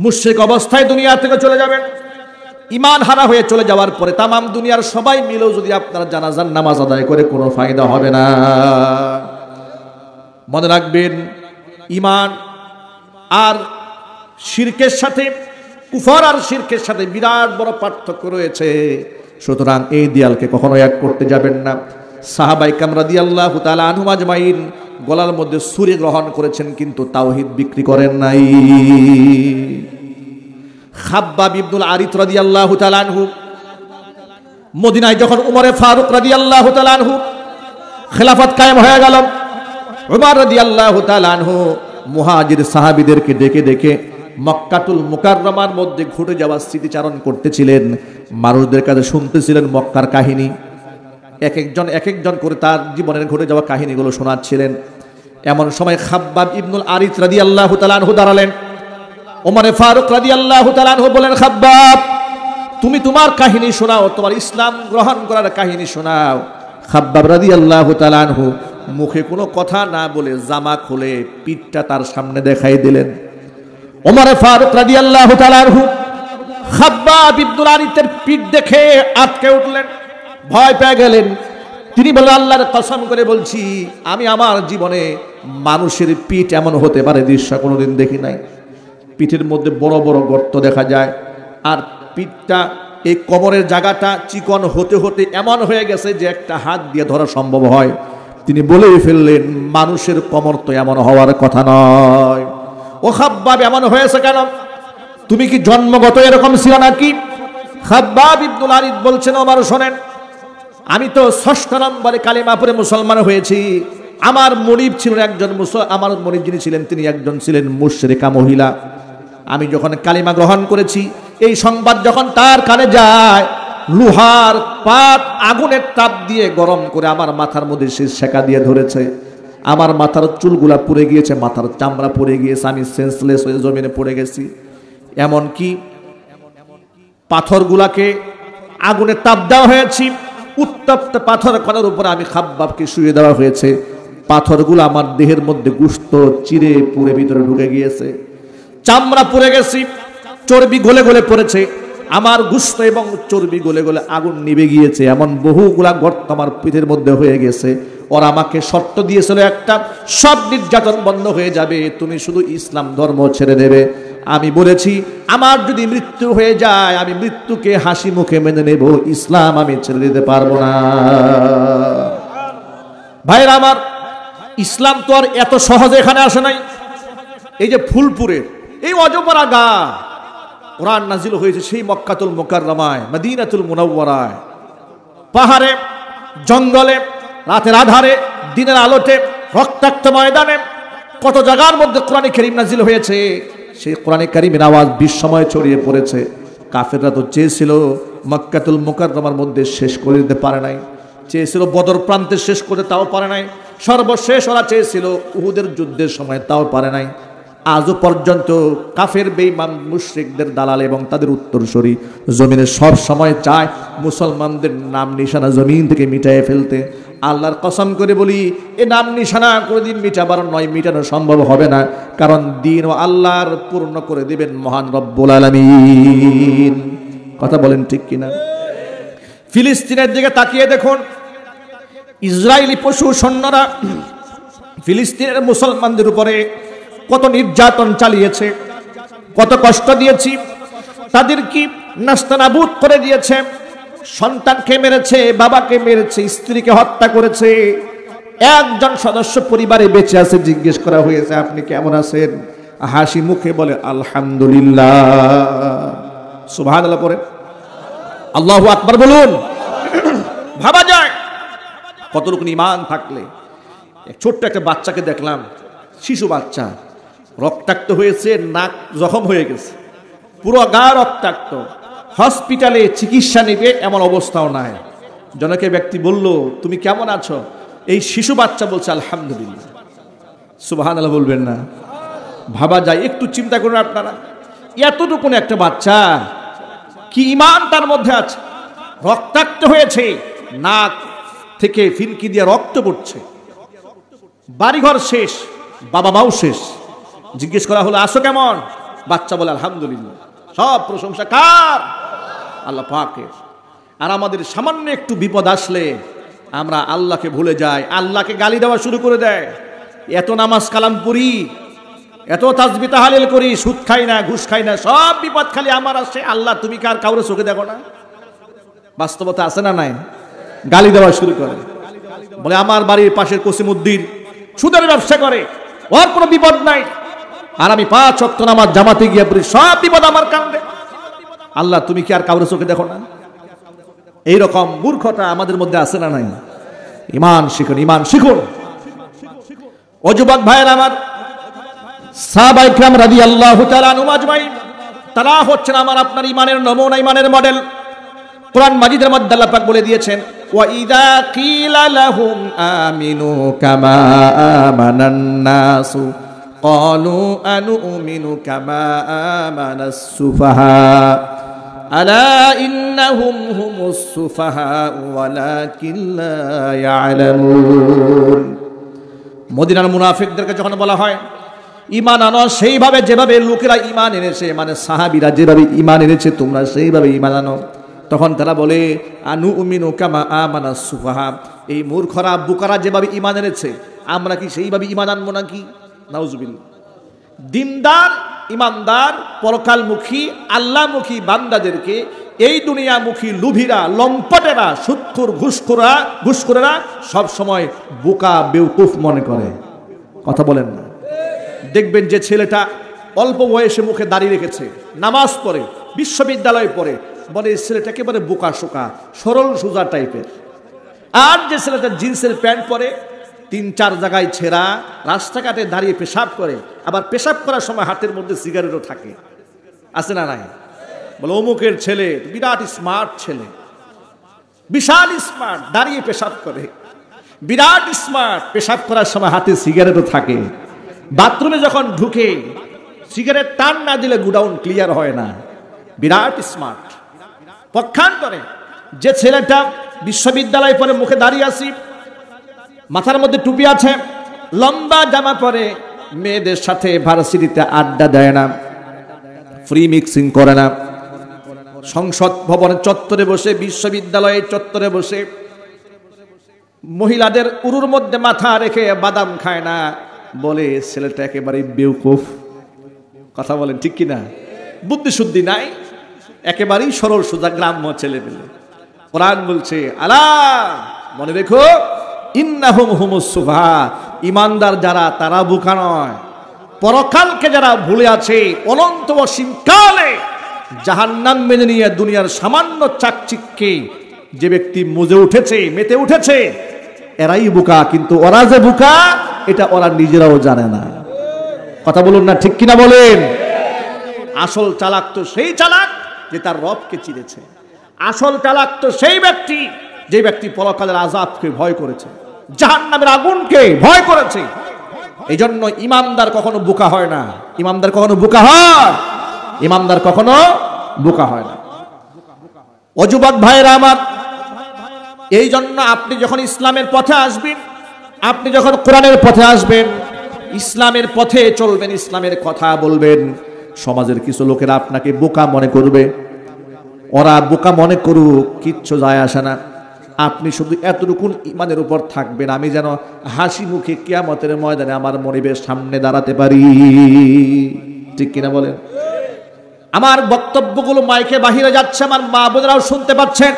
S1: মুশরিক অবস্থায় দুনিয়া থেকে চলে যাবেন। ঈমান হারা হয়ে চলে যাওয়ার পরে তামাম দুনিয়ার সবাই মিলেও যদি আপনারা জানাজার নামাজ আদায় করে কোনো ফায়দা হবে না। মনে রাখবেন, ঈমান আর শিরকের সাথে, কুফর আর শিরকের সাথে বিরাট বড় পার্থক্য রয়েছে। সুতরাং এই দেয়ালকে কখনো এক করতে যাবেন না। সাহাবায়ে কেরাম রাদিয়াল্লাহু তাআলা আনহুম আজমাইন গলার মধ্যে ছুরি গ্রহণ করেছেন, কিন্তু তাওহীদ বিক্রি করেন নাই। খাব্বাব ইবনুল আরিত রাদিয়াল্লাহু তাআলা আনহু মদিনায় যখন উমরে ফারুক রাদিয়াল্লাহু তাআলা আনহু খেলাফত কায়েম হয়ে গেল, উমর রাদিয়াল্লাহু তাআলা আনহু মুহাজির সাহাবীদেরকে ডেকে ডেকে মক্কাতুল মুকাররমার মধ্যে ঘটে যাওয়া স্মৃতিচারণ করতেছিলেন। মানুষদের কাছে শুনতেছিলেন মক্কার কাহিনী। এক একজন করে তার জীবনের ঘটে যাওয়া কাহিনীগুলো শোনাচ্ছিলেন। এমন সময় খাব্বাব ইবনুল আরিত রাদিয়াল্লাহু তাআলা আনহু দাঁড়ালেন। ওমরে ফারুক রাদিয়াল্লাহু তাআলা আনহু বলেন, খাব্বাব তুমি তোমার কাহিনী শোনাও, তোমার ইসলাম গ্রহণ করার কাহিনী শোনাও। খাব্বাব রাদিয়াল্লাহু তাআলা আনহু মুখে কোনো কথা না বলে জামা খুলে পিঠটা তার সামনে দেখাই দিলেন। ওমরে ফারুক রাদিয়াল্লাহু তাআলা আনহু খাব্বাব ইবনুল আরিতের পিঠ দেখে আটকে উঠলেন, ভয় পেয়ে গেলেন। তিনি বললেন, আল্লাহর কসম করে বলছি, আমি আমার জীবনে মানুষের পিঠ এমন হতে পারে দৃশ্য কোনোদিন দেখি নাই। পিঠের মধ্যে বড় বড় গর্ত দেখা যায়, আর পিঠটা এই কোমরের জায়গাটা চিকন হতে হতে এমন হয়ে গেছে যে একটা হাত দিয়ে ধরা সম্ভব হয়। তিনি বলেই ফেললেন, মানুষের কোমর তো এমন হওয়ার কথা নয়। ও খাব্বাব এমন হয়েছে কেন? তুমি কি জন্মগত এরকম ছিল নাকি? খাব্বাব ইবনুল আরিদ বলছেন, ওমর শোনেন, আমি তো ৬ষ্ঠ নম্বরে কালিমা পড়ে মুসলমান হয়েছি। আমার মনিব ছিলেন একজন আমার মনিব যিনি ছিলেন তিনি একজন ছিলেন মুশরিকা মহিলা। আমি যখন কালিমা গ্রহণ করেছি, এই সংবাদ যখন তার কানে যায়, লোহার পাত আগুনের তাপ দিয়ে গরম করে আমার মাথার মধ্যে সে সেকা দিয়ে ধরেছে। আমার মাথার চুলগুলা পুড়ে গিয়েছে, মাথার চামড়া পুড়ে গিয়েছে, আমি সেন্সলেস হয়ে জমিনে পড়ে গেছি। এমনকি পাথরগুলাকে আগুনের তাপ দেওয়া হয়েছে, উত্তপ্ত পাথর কণার উপরে আমি খাব্বাবকে শুয়ে দেওয়া হয়েছে। পাথরগুলো আমার দেহের মধ্যে গোশত চিরে পুড়ে ভিতরে ঢুকে গিয়েছে, চামড়া পুড়ে গেছি, চর্বি গলে গলে পড়েছে, আমার গোশত এবং চর্বি গলে গলে আগুন নিভে গিয়েছে। এমন বহুগুলা গর্ত আমার পিঠের মধ্যে হয়ে গেছে। ওরা আমাকে শর্ত দিয়েছিল একটা, সব নির্যাতন বন্ধ হয়ে যাবে, তুমি শুধু ইসলাম ধর্ম ছেড়ে দেবে। আমি বলেছি, আমার যদি মৃত্যু হয়ে যায় আমি মৃত্যুকে হাসি মুখে মেনে নেব, ইসলাম আমি ছেড়ে দিতে পারবো না। ভাইরা আমার, ইসলাম তো আর এত সহজে এখানে আসে নাই। এই যে ফুলপুরের এই অজপরা গা, কোরআন নাজিল হয়েছে সেই মক্কাতুল মুকাররমায়, মদিনাতুল মুনাওয়ারায়, পাহাড়ে, জঙ্গলে, রাতের আধারে, দিনের আলোতে, রক্তাক্ত ময়দানে, কত জায়গার মধ্যে কোরআনে কারীম নাজিল হয়েছে। সেই কোরআনে কারীমের আওয়াজ বিশ্বময় ছড়িয়ে পড়েছে। কাফেররা তো চেয়েছিল মক্কাতুল মুকাররমার মধ্যে শেষ করে দিতে পারে নাই, চেয়েছিল বদর প্রান্তে শেষ করতে, তাও পারে নাই। সর্বশেষ ওরা চেয়েছিল উহুদের যুদ্ধের সময়, তাও পারে নাই। আজও পর্যন্ত কাফের বেঈমান মুশরিকদের দালাল এবং তাদের উত্তরসূরি জমিনে সব সময় চায় মুসলমানদের নাম নিশানা জমিন থেকে মিটায়ে ফেলতে। আল্লাহর কসম করে বলি, এ নাম নিশানা কোনোদিন মিটাবার নয়, মিটানো সম্ভব হবে না। কারণ দিন ও আল্লাহর পূর্ণ করে দিবেন মহান রব্বুল আলামিন। কথা বলেন ঠিক কিনা? ফিলিস্তিনের দিকে তাকিয়ে দেখুন, ইসরায়েলি পশু সৈন্যরা ফিলিস্তিনের মুসলমানদের উপরে কত নির্যাতন চালিয়েছে, কত কষ্ট দিয়েছি, তাদের কি নাস্তানাবুদ করে দিয়েছে, সন্তানকে মেরেছে, বাবাকে মেরেছে, স্ত্রীকে হত্যা করেছে। একজন সদস্য পরিবারে বেঁচে আছে, জিজ্ঞেস করা হয়েছে আপনি কেমন আছেন, হাসি মুখে বলে আলহামদুলিল্লাহ। সুবহানাল্লাহ পড়ে আল্লাহু আকবার বলুন। ভাবা যায় কতটুকু ঈমান থাকলে। ছোট্ট একটা বাচ্চাকে দেখলাম, শিশু বাচ্চা, রক্তাক্ত হয়েছে, নাক জখম হয়ে গেছে, পুরো গা রক্তাক্ত, হসপিটালে চিকিৎসা নেবে এমন অবস্থাও নাই। জনকে ব্যক্তি বলল, তুমি কেমন আছো? এই শিশু বাচ্চা বলছে আলহামদুলিল্লাহ। সুবহানাল্লাহ বলবেন না? ভাবা যায়, একটু চিন্তা করুন আপনারা, এতটুকুন একটা বাচ্চা, কি ঈমান তার মধ্যে আছে। রক্তাক্ত হয়েছে, নাক থেকে ফিনকি দিয়ে রক্ত পড়ছে, বাড়িঘর শেষ, বাবা মাও শেষ। জিজ্ঞেস করা হলো আসো কেমন? বাচ্চা বলে আলহামদুলিল্লাহ। সব প্রশংসা কার? আল্লাহ পাকের। আর আমাদের সামান্য একটু বিপদ আসলে আমরা আল্লাহকে ভুলে যাই, আল্লাহকে গালি দেওয়া শুরু করে দেয়। এত নামাজ কালাম পড়ি, এত তাসবিহ তাহলিল করি, সুদ খাই না, ঘুষ খাই না, সব বিপদ খালি আমার আসে, আল্লাহ তুমি কার কাউরে চোখে দেখো না? বাস্তবতা আছে না নাই? গালি দেওয়া শুরু করে, বলে আমার বাড়ির পাশের কসিমউদ্দিন সুদের ব্যবসা করে, ওর কোনো বিপদ নাই, আর আমি 5 ওয়াক্ত নামাজ জামাতে গিয়ে পড়ি, সব বিপদ আমার কাঁধে, আল্লাহ তুমি কি আর কাউরে চোখে দেখো না? এইরকম মূর্খতা আমাদের মধ্যে আছে না নাই? ঈমান শিখুন, ঈমান শিখুন। ও যুবক ভাইয়ের আমার, সাহাবায়ে কিরাম রাদিয়াল্লাহু তাআলা আনহুম আজমাইন, তারা হচ্ছেন আমার আপনার ঈমানের নমুনা, ঈমানের মডেল। কোরআন মাজিদের মধ্যে আল্লাহ পাক বলে দিয়েছেন, ওয়া ইযা কিলা লাহুম আমিনু কামা আমানান নাসু ক্বালু আনুমিনু কামা আমানাস সুফাহা আলা ইন্নাহুম হুমুস সুফাহা ওয়ালাকিন লা ইয়ালামুন। মদিনার মুনাফিকদেরকে যখন বলা হয় ঈমান আনো সেইভাবে যেভাবে লোকেরা ঈমান এনেছে, মানে সাহাবীরা যেভাবে ঈমান এনেছে তোমরা সেইভাবে ঈমান আনো, তখন তারা বলে আনুমিনু কামা আমানাস সুফাহা, এই মূর্খরা বুকারা যেভাবে ঈমান এনেছে আমরা কি সেইভাবে ঈমান আনবো নাকি? নাউজুবিল্লাহ। দিনদার, ঈমানদার, পরকালমুখী, আল্লাহমুখী বান্দাদেরকে এই দুনিয়ামুখী লুভিরা, লম্পটেরা, সুদখোর, ঘুষখোরেরা সব সময় বোকা বেওকুফ মনে করে। কথা বলেন না? দেখবেন যে ছেলেটা অল্প বয়সে মুখে দাড়ি রেখেছে, নামাজ পড়ে, বিশ্ববিদ্যালয়ে পড়ে, বলে এই ছেলেটা একেবারে বোকা শোকা, সরল সোজা টাইপের। আর যে ছেলেটা জিন্সের প্যান্ট পরে, 3-4 জায়গায় ছেঁড়া, রাস্তাঘাটে দাঁড়িয়ে পেশাব করে, আবার পেশাব করার সময় হাতের মধ্যে সিগারেটও থাকে, আছে না নাই? বলে অমুকের ছেলে বিরাট স্মার্ট ছেলে, বিশাল স্মার্ট, দাঁড়িয়ে পেশাব করে, বিরাট স্মার্ট, পেশাব করার সময় হাতে সিগারেটও থাকে। বাথরুমে যখন ঢুকে সিগারেট টান না দিলে গুডাউন ক্লিয়ার হয় না, বিরাট স্মার্ট। পক্ষান্তরে যে ছেলেটা বিশ্ববিদ্যালয়ে পরে মুখে দাঁড়িয়ে আসি, মাথার মধ্যে টুপি আছে, লম্বা জামা পরে, মেয়েদের সাথে ভার্সিটিতে আড্ডা দেয় না, ফ্রি মিক্সিং করে না, সংসদ ভবনের চত্বরে বসে, বিশ্ববিদ্যালয়ের চত্বরে বসে মহিলাদের উরুর মধ্যে মাথা রেখে বাদাম খায় না, বলে ছেলেটা একেবারে বেউকুফ। কথা বলেন ঠিক কিনা? বুদ্ধি শুদ্ধি নাই, একেবারেই সরল সোজা গ্রাম্য ছেলে পেলে। কোরআন বলছে আলা, মনে রেখো, ইন্নাহুম হুমুস সুফাহা, ইমানদার যারা তারা বোকা নয়। পরকালকে যারা ভুলে আছে, অনন্ত অসীমকালে জাহান্নাম মেনে নিয়ে দুনিয়ার সামান্য চাকচিক্যে যে ব্যক্তি মজে উঠেছে, মেতে উঠেছে, এরাই বোকা। কিন্তু ওরা যে বোকা এটা ওরা নিজেরাও জানে না। কথা বলুন না ঠিক কিনা বলেন? আসল চালাক তো সেই চালাক যে তার রবকে চিনেছে। আসল চালাক তো সেই ব্যক্তি যে ব্যক্তি পরকালের আযাবকে ভয় করেছে, জাহান্নামের আগুনকে ভয় করেছে। এই জন্য ইমানদার কখনো বোকা হয় না। ইমানদার কখনো বোকা হয়? ইমানদার কখনো বোকা হয় না। ও যুবক ভাইরা আমার, এই জন্য আপনি যখন ইসলামের পথে আসবেন, আপনি যখন কোরআনের পথে আসবেন, ইসলামের পথে চলবেন, ইসলামের কথা বলবেন, সমাজের কিছু লোকেরা আপনাকে বোকা মনে করবে। ওরা বোকা মনে করুক, কিচ্ছু যায় আসে না। আপনি শুধু এতটুকুন ইমানের উপর থাকবেন, আমি যেন হাসি মুখে কিয়ামতের ময়দানে আমার মনিবের সামনে দাঁড়াতে পারি। ঠিক কিনা বলেন? আমার বক্তব্যগুলো মাইকে বাহিরে যাচ্ছে, আমার মা বোনেরাও শুনতে পাচ্ছেন।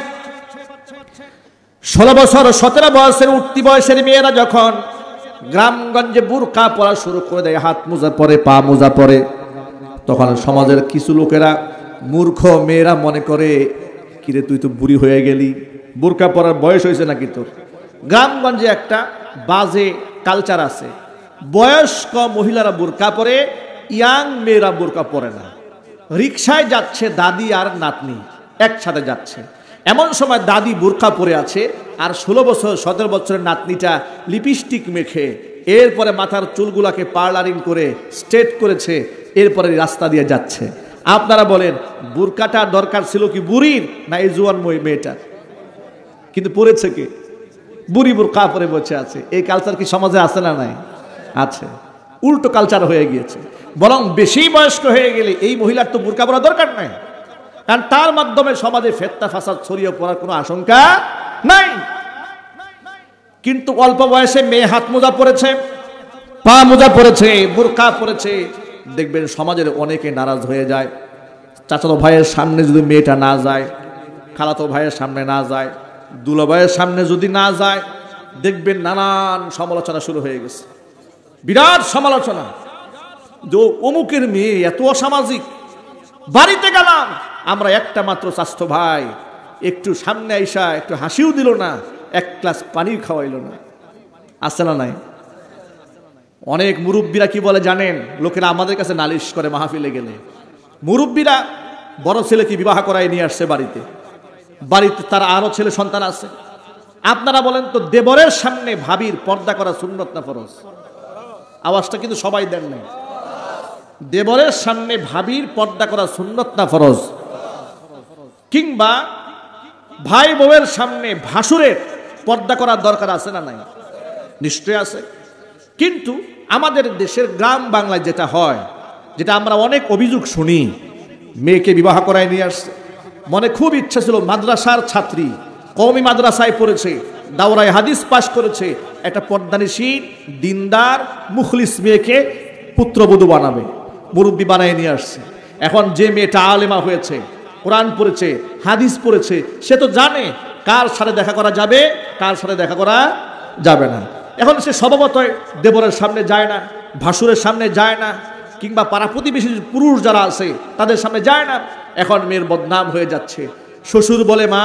S1: 16 বছর 17 বয়সের উঠতি বয়সের মেয়েরা যখন গ্রামগঞ্জে বুরকা পরা শুরু করে দেয়, হাত মোজা পরে, পা মোজা পরে, তখন সমাজের কিছু লোকেরা, মূর্খ মেয়েরা মনে করে, কিরে তুই তো বুড়ি হয়ে গেলি, বুরকা পরার বয়স হয়েছে নাকি তোর? গ্রামগঞ্জে একটা বাজে কালচার আছে, বয়স্ক মহিলারা বুরকা পরে, ইয়াং মেয়েরা বুরকা পরে না। রিকশায় যাচ্ছে দাদি আর নাতনি একসাথে যাচ্ছে, এমন সময় দাদি বুরকা পরে আছে, আর 16 বছর 17 বছরের নাতনিটা লিপস্টিক মেখে, এরপরে মাথার চুলগুলাকে পার্লারিং করে স্ট্রেট করেছে, এরপরে রাস্তা দিয়ে যাচ্ছে। আপনারা বলেন বুরকাটা দরকার ছিল কি বুড়ির, না এই জোয়ান মেয়েটার? কিন্তু পড়েছে কে? বুড়ি বুরকা পরে বসে আছে। এই কালচার কি সমাজে আছে না নাই? আছে। উল্টো কালচার হয়ে গিয়েছে। বরং বেশি বয়স্ক হয়ে গেলে এই মহিলার তো বুরকা পরা দরকার নাই, কারণ তার মাধ্যমে সমাজে ফেতনা ফাসাদ ছড়িয়ে পড়ার কোনো আশঙ্কা নাই। কিন্তু অল্প বয়সে মেয়ে হাত মোজা পরেছে, পা মোজা পরেছে, বুরকা পরেছে, দেখবেন সমাজের অনেকে নারাজ হয়ে যায়। চাচাতো ভাইয়ের সামনে যদি মেয়েটা না যায়, খালাতো ভাইয়ের সামনে না যায়, দুলা ভাইয়ের সামনে যদি না যায়, দেখবেন নানান সমালোচনা শুরু হয়ে গেছে, বিরাট সমালোচনা। যে অমুকের মেয়ে এত অসামাজিক। বাড়িতে গেলাম, আমরা একটা মাত্র স্বাস্থ্য ভাই, একটু সামনে আইসা একটু হাসিও দিল না, এক গ্লাস পানি খাওয়াইল না। আছে না নাই? অনেক মুরব্বীরা কি বলে জানেন? লোকেরা আমাদের কাছে নালিশ করে মাহফিলে গেলে, মুরব্বীরা বড় ছেলেকে বিবাহ করায় নিয়ে আসছে বাড়িতে, বাড়িতে তার আরো ছেলে সন্তান আছে। আপনারা বলেন তো, দেবরের সামনে ভাবির পর্দা করা সুন্নত না ফরজ? আওয়াজটা কিন্তু সবাই দেন নাই। দেবরের সামনে ভাবির পর্দা করা সুন্নত না ফরজ? কিংবা ভাই বউয়ের সামনে ভাসুরের পর্দা করার দরকার আছে না নাই? নিশ্চয় আছে। কিন্তু আমাদের দেশের গ্রাম বাংলায় যেটা হয়, যেটা আমরা অনেক অভিযোগ শুনি, মেয়েকে বিবাহ করায় নিয়ে আসছে, মনে খুব ইচ্ছা ছিল, মাদ্রাসার ছাত্রী, কওমি মাদ্রাসায় পড়েছে, দাওরায় হাদিস পাশ করেছে, একটা পর্দানিশীল দিনদার মুখলিস মেয়েকে পুত্রবধূ বানাবে, মুরব্বী বানায় নিয়ে আসছে। এখন যে মেয়েটা আলেমা হয়েছে, কোরআন পড়েছে, হাদিস পড়েছে, সে তো জানে কার সাথে দেখা করা যাবে, কার সাথে দেখা করা যাবে না। এখন সে স্বভাবতই দেবরের সামনে যায় না, ভাসুরের সামনে যায় না, কিংবা পাড়া প্রতিবেশী পুরুষ যারা আছে তাদের সামনে যায় না। এখন মেয়ের বদনাম হয়ে যাচ্ছে। শ্বশুর বলে, মা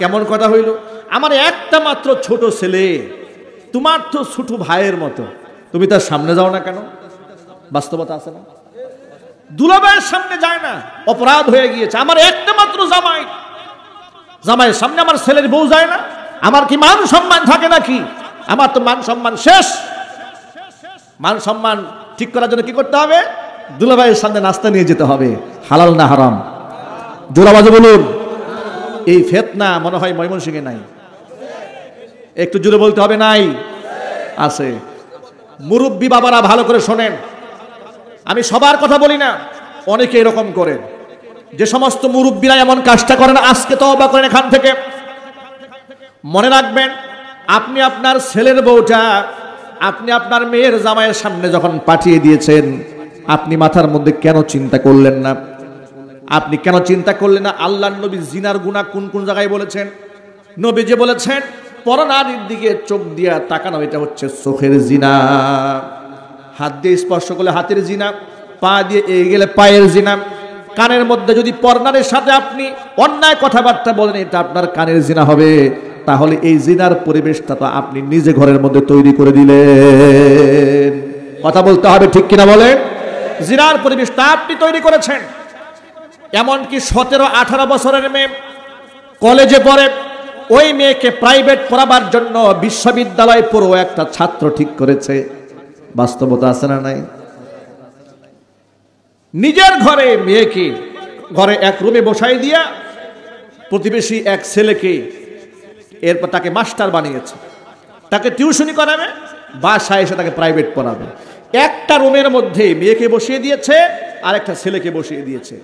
S1: কেমন কথা হইল, আমার একটা মাত্র ছোট ছেলে, তোমার তো ছোট ভাইয়ের মতো, তুমি তার সামনে যাও না কেন? বাস্তবতা আছে না? দুলাভাইয়ের সামনে যায় না, অপরাধ হয়ে গিয়েছে। আমার একটা মাত্র জামাই, জামাইয়ের সামনে আমার ছেলের বউ যায় না, আমার কি মান সম্মান থাকে নাকি? আমার তো মান সম্মান শেষ। মান সম্মান ঠিক করার জন্য কি করতে হবে? দুলাভাইয়ের সামনে নাস্তা নিয়ে যেতে হবে। হালাল না হারাম? জোরে আওয়াজে বলুন। এই ফিতনা মনে হয় ময়মনসিংহে নাই, একটু জোরে বলতে হবে। নাই? আছে। মুরব্বী বাবারা ভালো করে শোনেন, আমি সবার কথা বলি না, অনেকে এরকম করেন। যে সমস্ত মুরব্বীরা এমন কাজটা করেন, আজকে তওবা করেন এখান থেকে। মনে রাখবেন, আপনি আপনার ছেলের বউটা আপনি আপনার মেয়ের জামাইয়ের সামনে যখন পাঠিয়ে দিয়েছেন, আপনি মাথার মধ্যে কেন চিন্তা করলেন না? আপনি কেন চিন্তা করলেন না আল্লাহর নবী জিনার গুনাহ কোন কোন জায়গায় বলেছেন? নবী যে বলেছেন পরনারীর দিকে চোখ দিয়া তাকানো, এটা হচ্ছে চোখের জিনা। হাত দিয়ে স্পর্শ করলে হাতের জিনা, পা দিয়ে এগিয়ে গেলে পায়ের জিনা, কানের মধ্যে যদি পরনারীর সাথে আপনি অন্যায় কথাবার্তা বলেন, এটা আপনার কানের জিনা হবে। তাহলে এই জিনার পরিবেশটা তো আপনি নিজে ঘরের মধ্যে তৈরি করে দিলেন। কথা বলতে হবে, ঠিক কিনা বলেন? জিনার পরিবেশটা আপনি তৈরি করেছেন। এমনকি 17-18 বছরের মেয়ে কলেজে পড়ে, ওই মেয়েকে প্রাইভেট পড়াবার জন্য বিশ্ববিদ্যালয় পুরো একটা ছাত্র ঠিক করেছে। বাস্তবতা আছে না নাই? নিজের ঘরে মেয়েকে ঘরে এক রুমে বসাই দিয়া প্রতিবেশী এক ছেলেকে, এরপর তাকে মাস্টার বানিয়েছে, তাকে টিউশনি করাবে, বাসায় এসে তাকে প্রাইভেট পড়াবে। একটা রুমের মধ্যে মেয়েকে বসিয়ে দিয়েছে আর একটা ছেলেকে বসিয়ে দিয়েছে।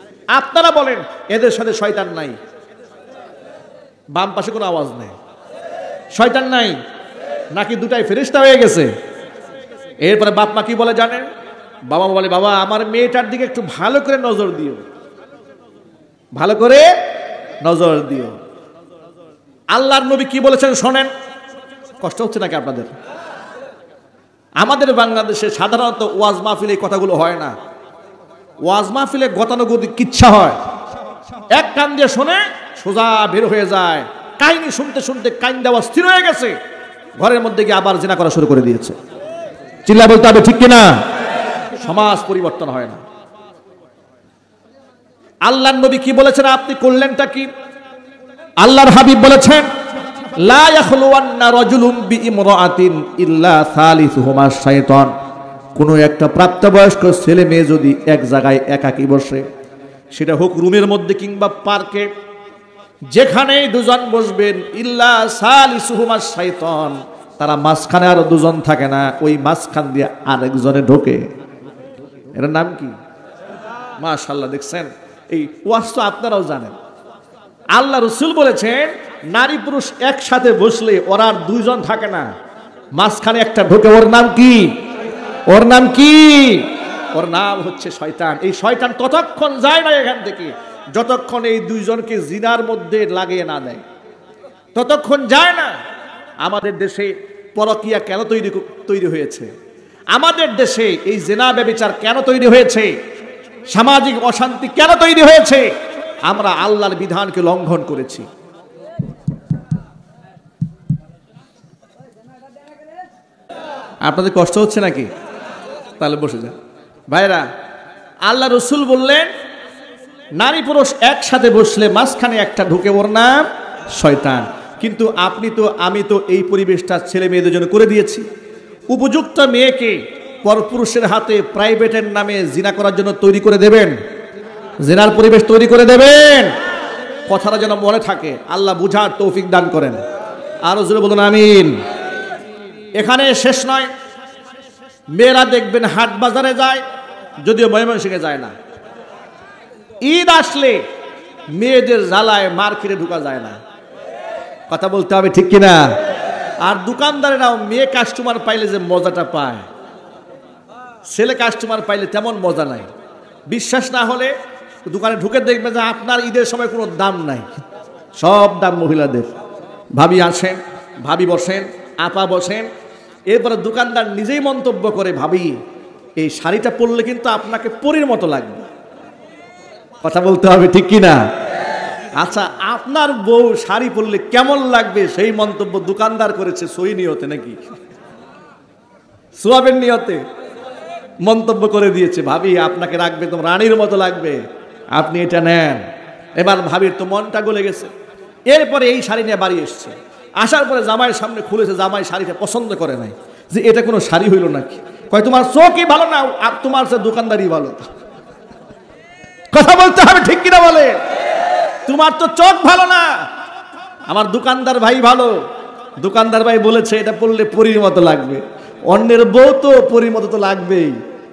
S1: আপনারা বলেন এদের সাথে শয়তান নাই? বাম পাশে কোনো আওয়াজ নেই। শয়তান নাই নাকি দুটাই ফেরেশতা হয়ে গেছে? এরপরে বাপ মা কি বলে জানেন? বাবা বলে, বাবা আমার মেয়েটার দিকে একটু ভালো করে নজর দিও, ভালো করে নজর দিও। আল্লাহর নবী কি বলেছেন শোনেন। কষ্ট হচ্ছে নাকি আপনাদের? আমাদের বাংলাদেশে সাধারণত ওয়াজ মাহফিলে এই কথাগুলো হয় না। ওয়াজ মাহফিলে গতানুগতিক কিচ্ছা হয়, এক কান দিয়ে শোনে সোজা বের হয়ে যায়। কাহিনী শুনতে শুনতে কান দেওয়া স্থির হয়ে গেছে, ঘরের মধ্যে গিয়ে আবার জিনা করা শুরু করে দিয়েছে। চিল্লা বলতে হবে, ঠিক কিনা? সমাজ পরিবর্তন হয় না। আল্লাহর নবী কি বলেছেন, আপনি করলেনটা কি? আল্লাহর হাবিব বলেছেন, লা ইয়াখলুওয়ান্না রাজুলুম বিইমরাআতিন ইল্লা সালিসুহুমা শাইতান। কোনো একটা প্রাপ্তবয়স্ক ছেলে মেয়ে যদি এক জায়গায় একাকী বসে, সেটা হোক রুমের মধ্যে কিংবা পার্কে, যেখানেই দুজন বসবেন, ইল্লা সালিসুহুমা শাইতান, তারা মাঝখানে আরো দুজন থাকে না, ওই মাঝখান দিয়ে আরেকজনে ঢোকে। এর নাম কি? মাশাআল্লাহ। দেখছেন, এই ওয়াজ তো আপনারাও জানেন। আল্লাহ রাসূল বলেছেন, নারী পুরুষ একসাথে বসলে ওরা আর দুইজন থাকে না, মাঝখানে একটা ঢোকে। ওর নাম কি? ওর নাম কি? ওর নাম হচ্ছে শয়তান। এই শয়তান ততক্ষণ যায় না এখান থেকে যতক্ষণ এই দুইজনকে জিনার মধ্যে লাগিয়ে না দেয়, ততক্ষণ যায় না। আমাদের দেশে পরকিয়া কেন তৈরি হয়েছে? আমাদের দেশে এই জিনা ব্যভিচার কেন তৈরি হয়েছে? সামাজিক অশান্তি কেন তৈরি হয়েছে? আমরা আল্লাহর বিধানকে লঙ্ঘন করেছি। আপনাদের কষ্ট হচ্ছে নাকি? তাহলে বসে যান ভাইরা। আল্লাহ রসুল বললেন, নারী পুরুষ একসাথে বসলে মাঝখানে একটা ঢুকে, ওর নাম শয়তান। কিন্তু আপনি তো আমি তো এই পরিবেশটা ছেলে মেয়েদের জন্য করে দিয়েছি। উপযুক্ত মেয়েকে পরপুরুষের হাতে প্রাইভেটের নামে জিনা করার জন্য তৈরি করে দেবেন, জিনার পরিবেশ তৈরি করে দেবেন। কথাটা যেন মনে থাকে। আল্লাহ বুঝার তৌফিক দান করেন। আরো জোরে বলুন আমিন। এখানে শেষ নয়, মেয়েরা দেখবেন হাট বাজারে যায়, যদিও ময়মনসিংহে যায় না। ঈদ আসলে মেয়েদের জ্বালায় মার্কেটে ঢুকা যায় না। কথা বলতে হবে, ঠিক কিনা? আর দোকানদারেরাও মেয়ে কাস্টমার পাইলে যে মজাটা পায়, ছেলে কাস্টমার পাইলে তেমন মজা নাই। বিশ্বাস না হলে দোকানে ঢুকে দেখবেন যে আপনার ঈদের সময় কোনো দাম নাই, সব দাম মহিলাদের। ভাবি আসেন, ভাবি বসেন, আপা বসেন। এরপরে দোকানদার নিজেই মন্তব্য করে, ভাবি এই শাড়িটা পরলে কিন্তু আপনাকে পরীর মতো লাগবে। কথা বলতে হবে, ঠিক কিনা? আচ্ছা, আপনার বউ শাড়ি পরলে কেমন লাগবে সেই মন্তব্য দোকানদার করেছে সই নিয়তে নাকি সোয়াবের নিয়তে মন্তব্য করে দিয়েছে, ভাবি আপনাকে রাখবে তো রানীর মতো লাগবে, আপনি এটা নেন। এবার ভাবির তো মনটা গলে গেছে। এরপরে এই শাড়ি নিয়ে বাড়ি এসছে, আসার পরে জামাইয়ের সামনে খুলেছে, জামাই শাড়িটা পছন্দ করে নাই, যে এটা কোনো শাড়ি হইল নাকি। কয় তোমার চোখই ভালো না, আর তোমার সে দোকানদারি ভালো। কথা বলতে হবে, ঠিক কিনা বলে? তোমার তো চোখ ভালো না, আমার দোকানদার ভাই ভালো। দোকানদার ভাই বলেছে এটা পরলে পরীর মতো লাগবে, অন্যের বউ তো পরীর মতো তো লাগবেই,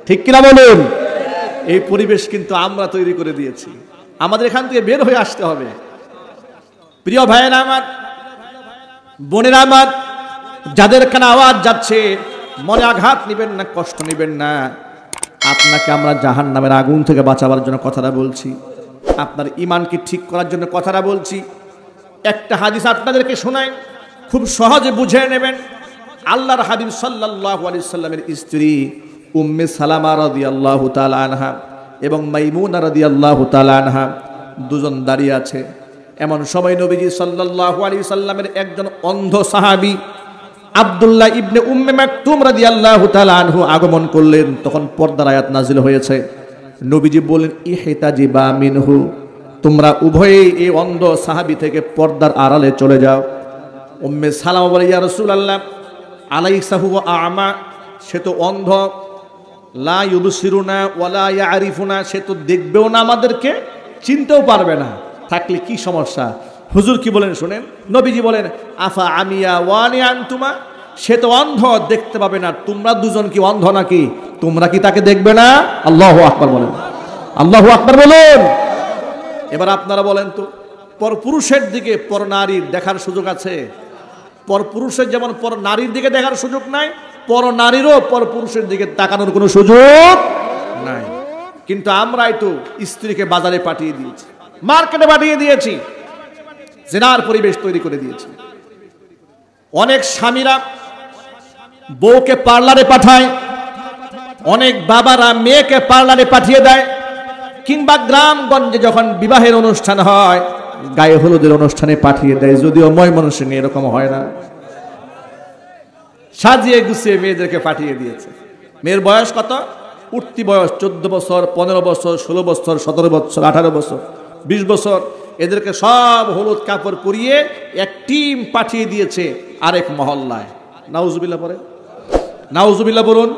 S1: ঠিক কিনা বলুন? এই পরিবেশ কিন্তু আমরা তৈরি করে দিয়েছি, আমাদের এখান থেকে বের হয়ে আসতে হবে। প্রিয় ভাইয়েরা আমার, বোনেরা আমার, যাদের কানে আওয়াজ যাচ্ছে মনে আঘাত নিবেন না, কষ্ট নিবেন না। আপনাকে আমরা জাহান্নামের আগুন থেকে বাঁচাবার জন্য কথাটা বলছি, আপনার ঈমানকে ঠিক করার জন্য কথাটা বলছি। একটা হাদিস আপনাদেরকে শোনাই, খুব সহজে বুঝে নেবেন। আল্লাহর হাবিব সাল্লাল্লাহু আলাইহি সাল্লামের স্ত্রী উম্মে সালামা রাদিয়াল্লাহু তাআলা আনহা এবং মাইমুনা রাদিয়াল্লাহু তাআলা আনহা দুজন দাঁড়িয়ে আছে। এমন সময় নবীজি সাল্লাল্লাহু আলাইহি সাল্লামের একজন অন্ধ সাহাবী আব্দুল্লাহ ইবনে উম্মে মাকতুম রাদিয়াল্লাহু তাআলা আনহু আগমন করলেন। তখন পর্দার আয়াত নাজিল হয়েছে। নবীজি বললেন, ইহতাজিবা মিনহু, তোমরা উভয়ে এই অন্ধ সাহাবী থেকে পর্দার আড়ালে চলে যাও। উম্মে সালামা বলে, ইয়া রাসূলুল্লাহ, আলাইসা হুয়া আ'মা, সে তো অন্ধ, লা ইউবসিরুনা ওয়ালা ইয়ারিফুনা, সে তো দেখবেও না, আমাদেরকে চিনতেও পারবে না, থাকলে কি সমস্যা? হুজুর কি বলেন শুনেন। নবীজি বলেন, আফা আমিয়া ওয়ানি আনতুমা, সে তো অন্ধ, দেখতে পাবে না, তোমরা দুজন কি অন্ধ নাকি? তোমরা কি তাকে দেখবে না? আল্লাহু আকবার বলেন, আল্লাহু আকবার বলেন। এবার আপনারা বলেন তো, পর পুরুষের দিকে পর নারীর দেখার সুযোগ আছে? পর পুরুষের যেমন পর নারীর দিকে দেখার সুযোগ নাই, পর নারীরও পর পুরুষের দিকে তাকানোর কোনো সুযোগ নাই। কিন্তু আমরাই তো স্ত্রীকে বাজারে পাঠিয়ে দিয়েছি, মার্কেটে পাঠিয়ে দিয়েছি, জিনার পরিবেশ তৈরি করে দিয়েছি। অনেক স্বামীরা বউকে পার্লারে পাঠায়, অনেক বাবারা মেয়েকে পার্লারে পাঠিয়ে দেয়, কিংবা গ্রামগঞ্জে যখন বিবাহের অনুষ্ঠান হয়, গায়ে হলুদের অনুষ্ঠানে পাঠিয়ে দেয়। যদিও ময়মনসিংহে এরকম হয় না, সাজিয়ে গুছিয়ে মেয়েদেরকে পাঠিয়ে দিয়েছে। মেয়ের বয়স কত? উঠতি বয়স 14 বছর, 15 বছর, 16 বছর, 17 বছর, 18 বছর, 20 বছর। এদেরকে সব হলুদ কাপড় পরিয়ে এক টিম পাঠিয়ে দিয়েছে আরেক মহল্লায়। নাউজুবিল্লাহ পড়ে, নাউজুবিল্লাহ বলুন।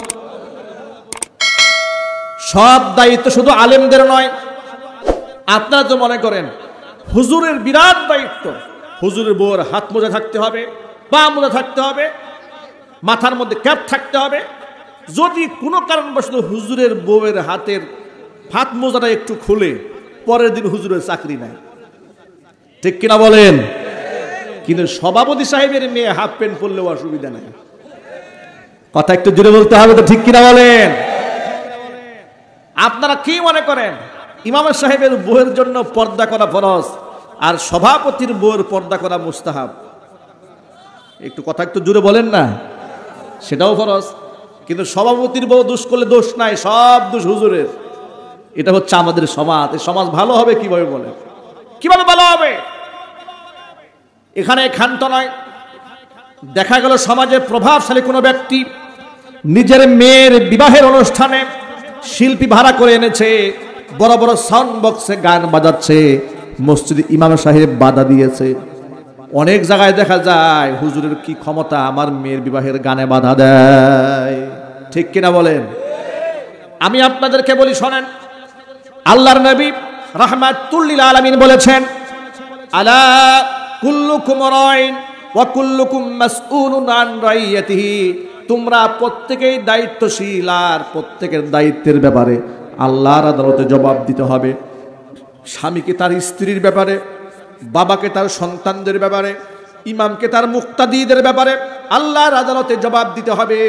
S1: সব দায়িত্ব শুধু আলেমদের নয়। আপনারা তো মনে করেন হুজুরের বিরাট দায়িত্ব, হুজুরের বউর হাত মোজা থাকতে হবে, পা মোজা থাকতে হবে, মাথার মধ্যে ক্যাপ থাকতে হবে। যদি কোনো কারণবশত হুজুরের বউয়ের হাতের হাত মোজাটা একটু খুলে, পরের দিন হুজুরের চাকরি নাই, ঠিক কিনা বলেন? কিন্তু সভাপতি সাহেবের মেয়ে হাফ প্যান্ট পরলেও অসুবিধা নাই। কথা একটু জোরে বলতে হবে তো, ঠিক কিনা বলেন? আপনারা কি মনে করেন ইমাম সাহেবের বউয়ের জন্য পর্দা করা ফরজ আর সভাপতির বউয়ের পর্দা করা মুস্তাহাব? একটু কথা একটু জোরে বলেন না। সেটাও ফরজ, কিন্তু সভাপতির বউ দোষ করলে দোষ নাই, সব দোষ হুজুরের। এটা হচ্ছে আমাদের সমাজ। এই সমাজ ভালো হবে কিভাবে বলেন? কিভাবে ভালো হবে? এখানে ক্ষান্ত নয়। দেখা গেল সমাজে প্রভাবশালী কোনো ব্যক্তি নিজের মেয়ের বিবাহের অনুষ্ঠানে শিল্পী ভাড়া করে এনেছে, বড় বড় সাউন্ড বক্সে গান বাজাচ্ছে, মসজিদে ইমাম সাহেব বাধা দিয়েছে। অনেক জায়গায় দেখা যায় হুজুরের কি ক্ষমতা, আমার মেয়ের বিবাহের গানে বাধা দেয়, ঠিক কিনা বলেন? আমি আপনাদেরকে বলি শোনেন, আল্লাহর নবী রাহমাতুল লিল আলামিন বলেছেন, আলা কুল্লুকুম রাইন ওয়া কুল্লুকুম মাসউলুন আন রাইয়াতিহি, তোমরা প্রত্যেকেই দায়িত্বশীল আর প্রত্যেকের দায়িত্বের ব্যাপারে আল্লাহর আদালতে জবাব দিতে হবে। স্বামীকে তার স্ত্রীর ব্যাপারে, বাবাকে তার সন্তানদের ব্যাপারে, ইমামকে তার মুক্তাদিদের ব্যাপারে আল্লাহর আদালতে জবাব দিতে হবে।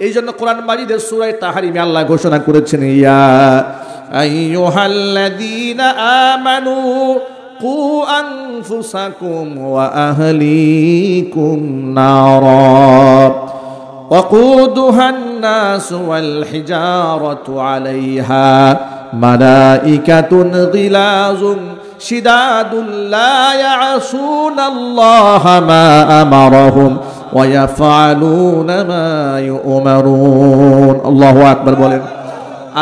S1: এই জন্য কোরআন মাজিদের সূরা তাহরিমে আল্লাহ ঘোষণা করেছেন, ইয়া আইয়ুহাল্লাযীনা আমানু কু আনফুসাকুম ওয়া আহলিকুম নারা وقودها الناس والحجارة عليها ملائكة غلاظ শিদাদুন লা ইয়াসুনাল্লাহা মা আমারাহুম ওয়া ইয়াফআলুনা মা ইউমারুন। আল্লাহু আকবার বলেন।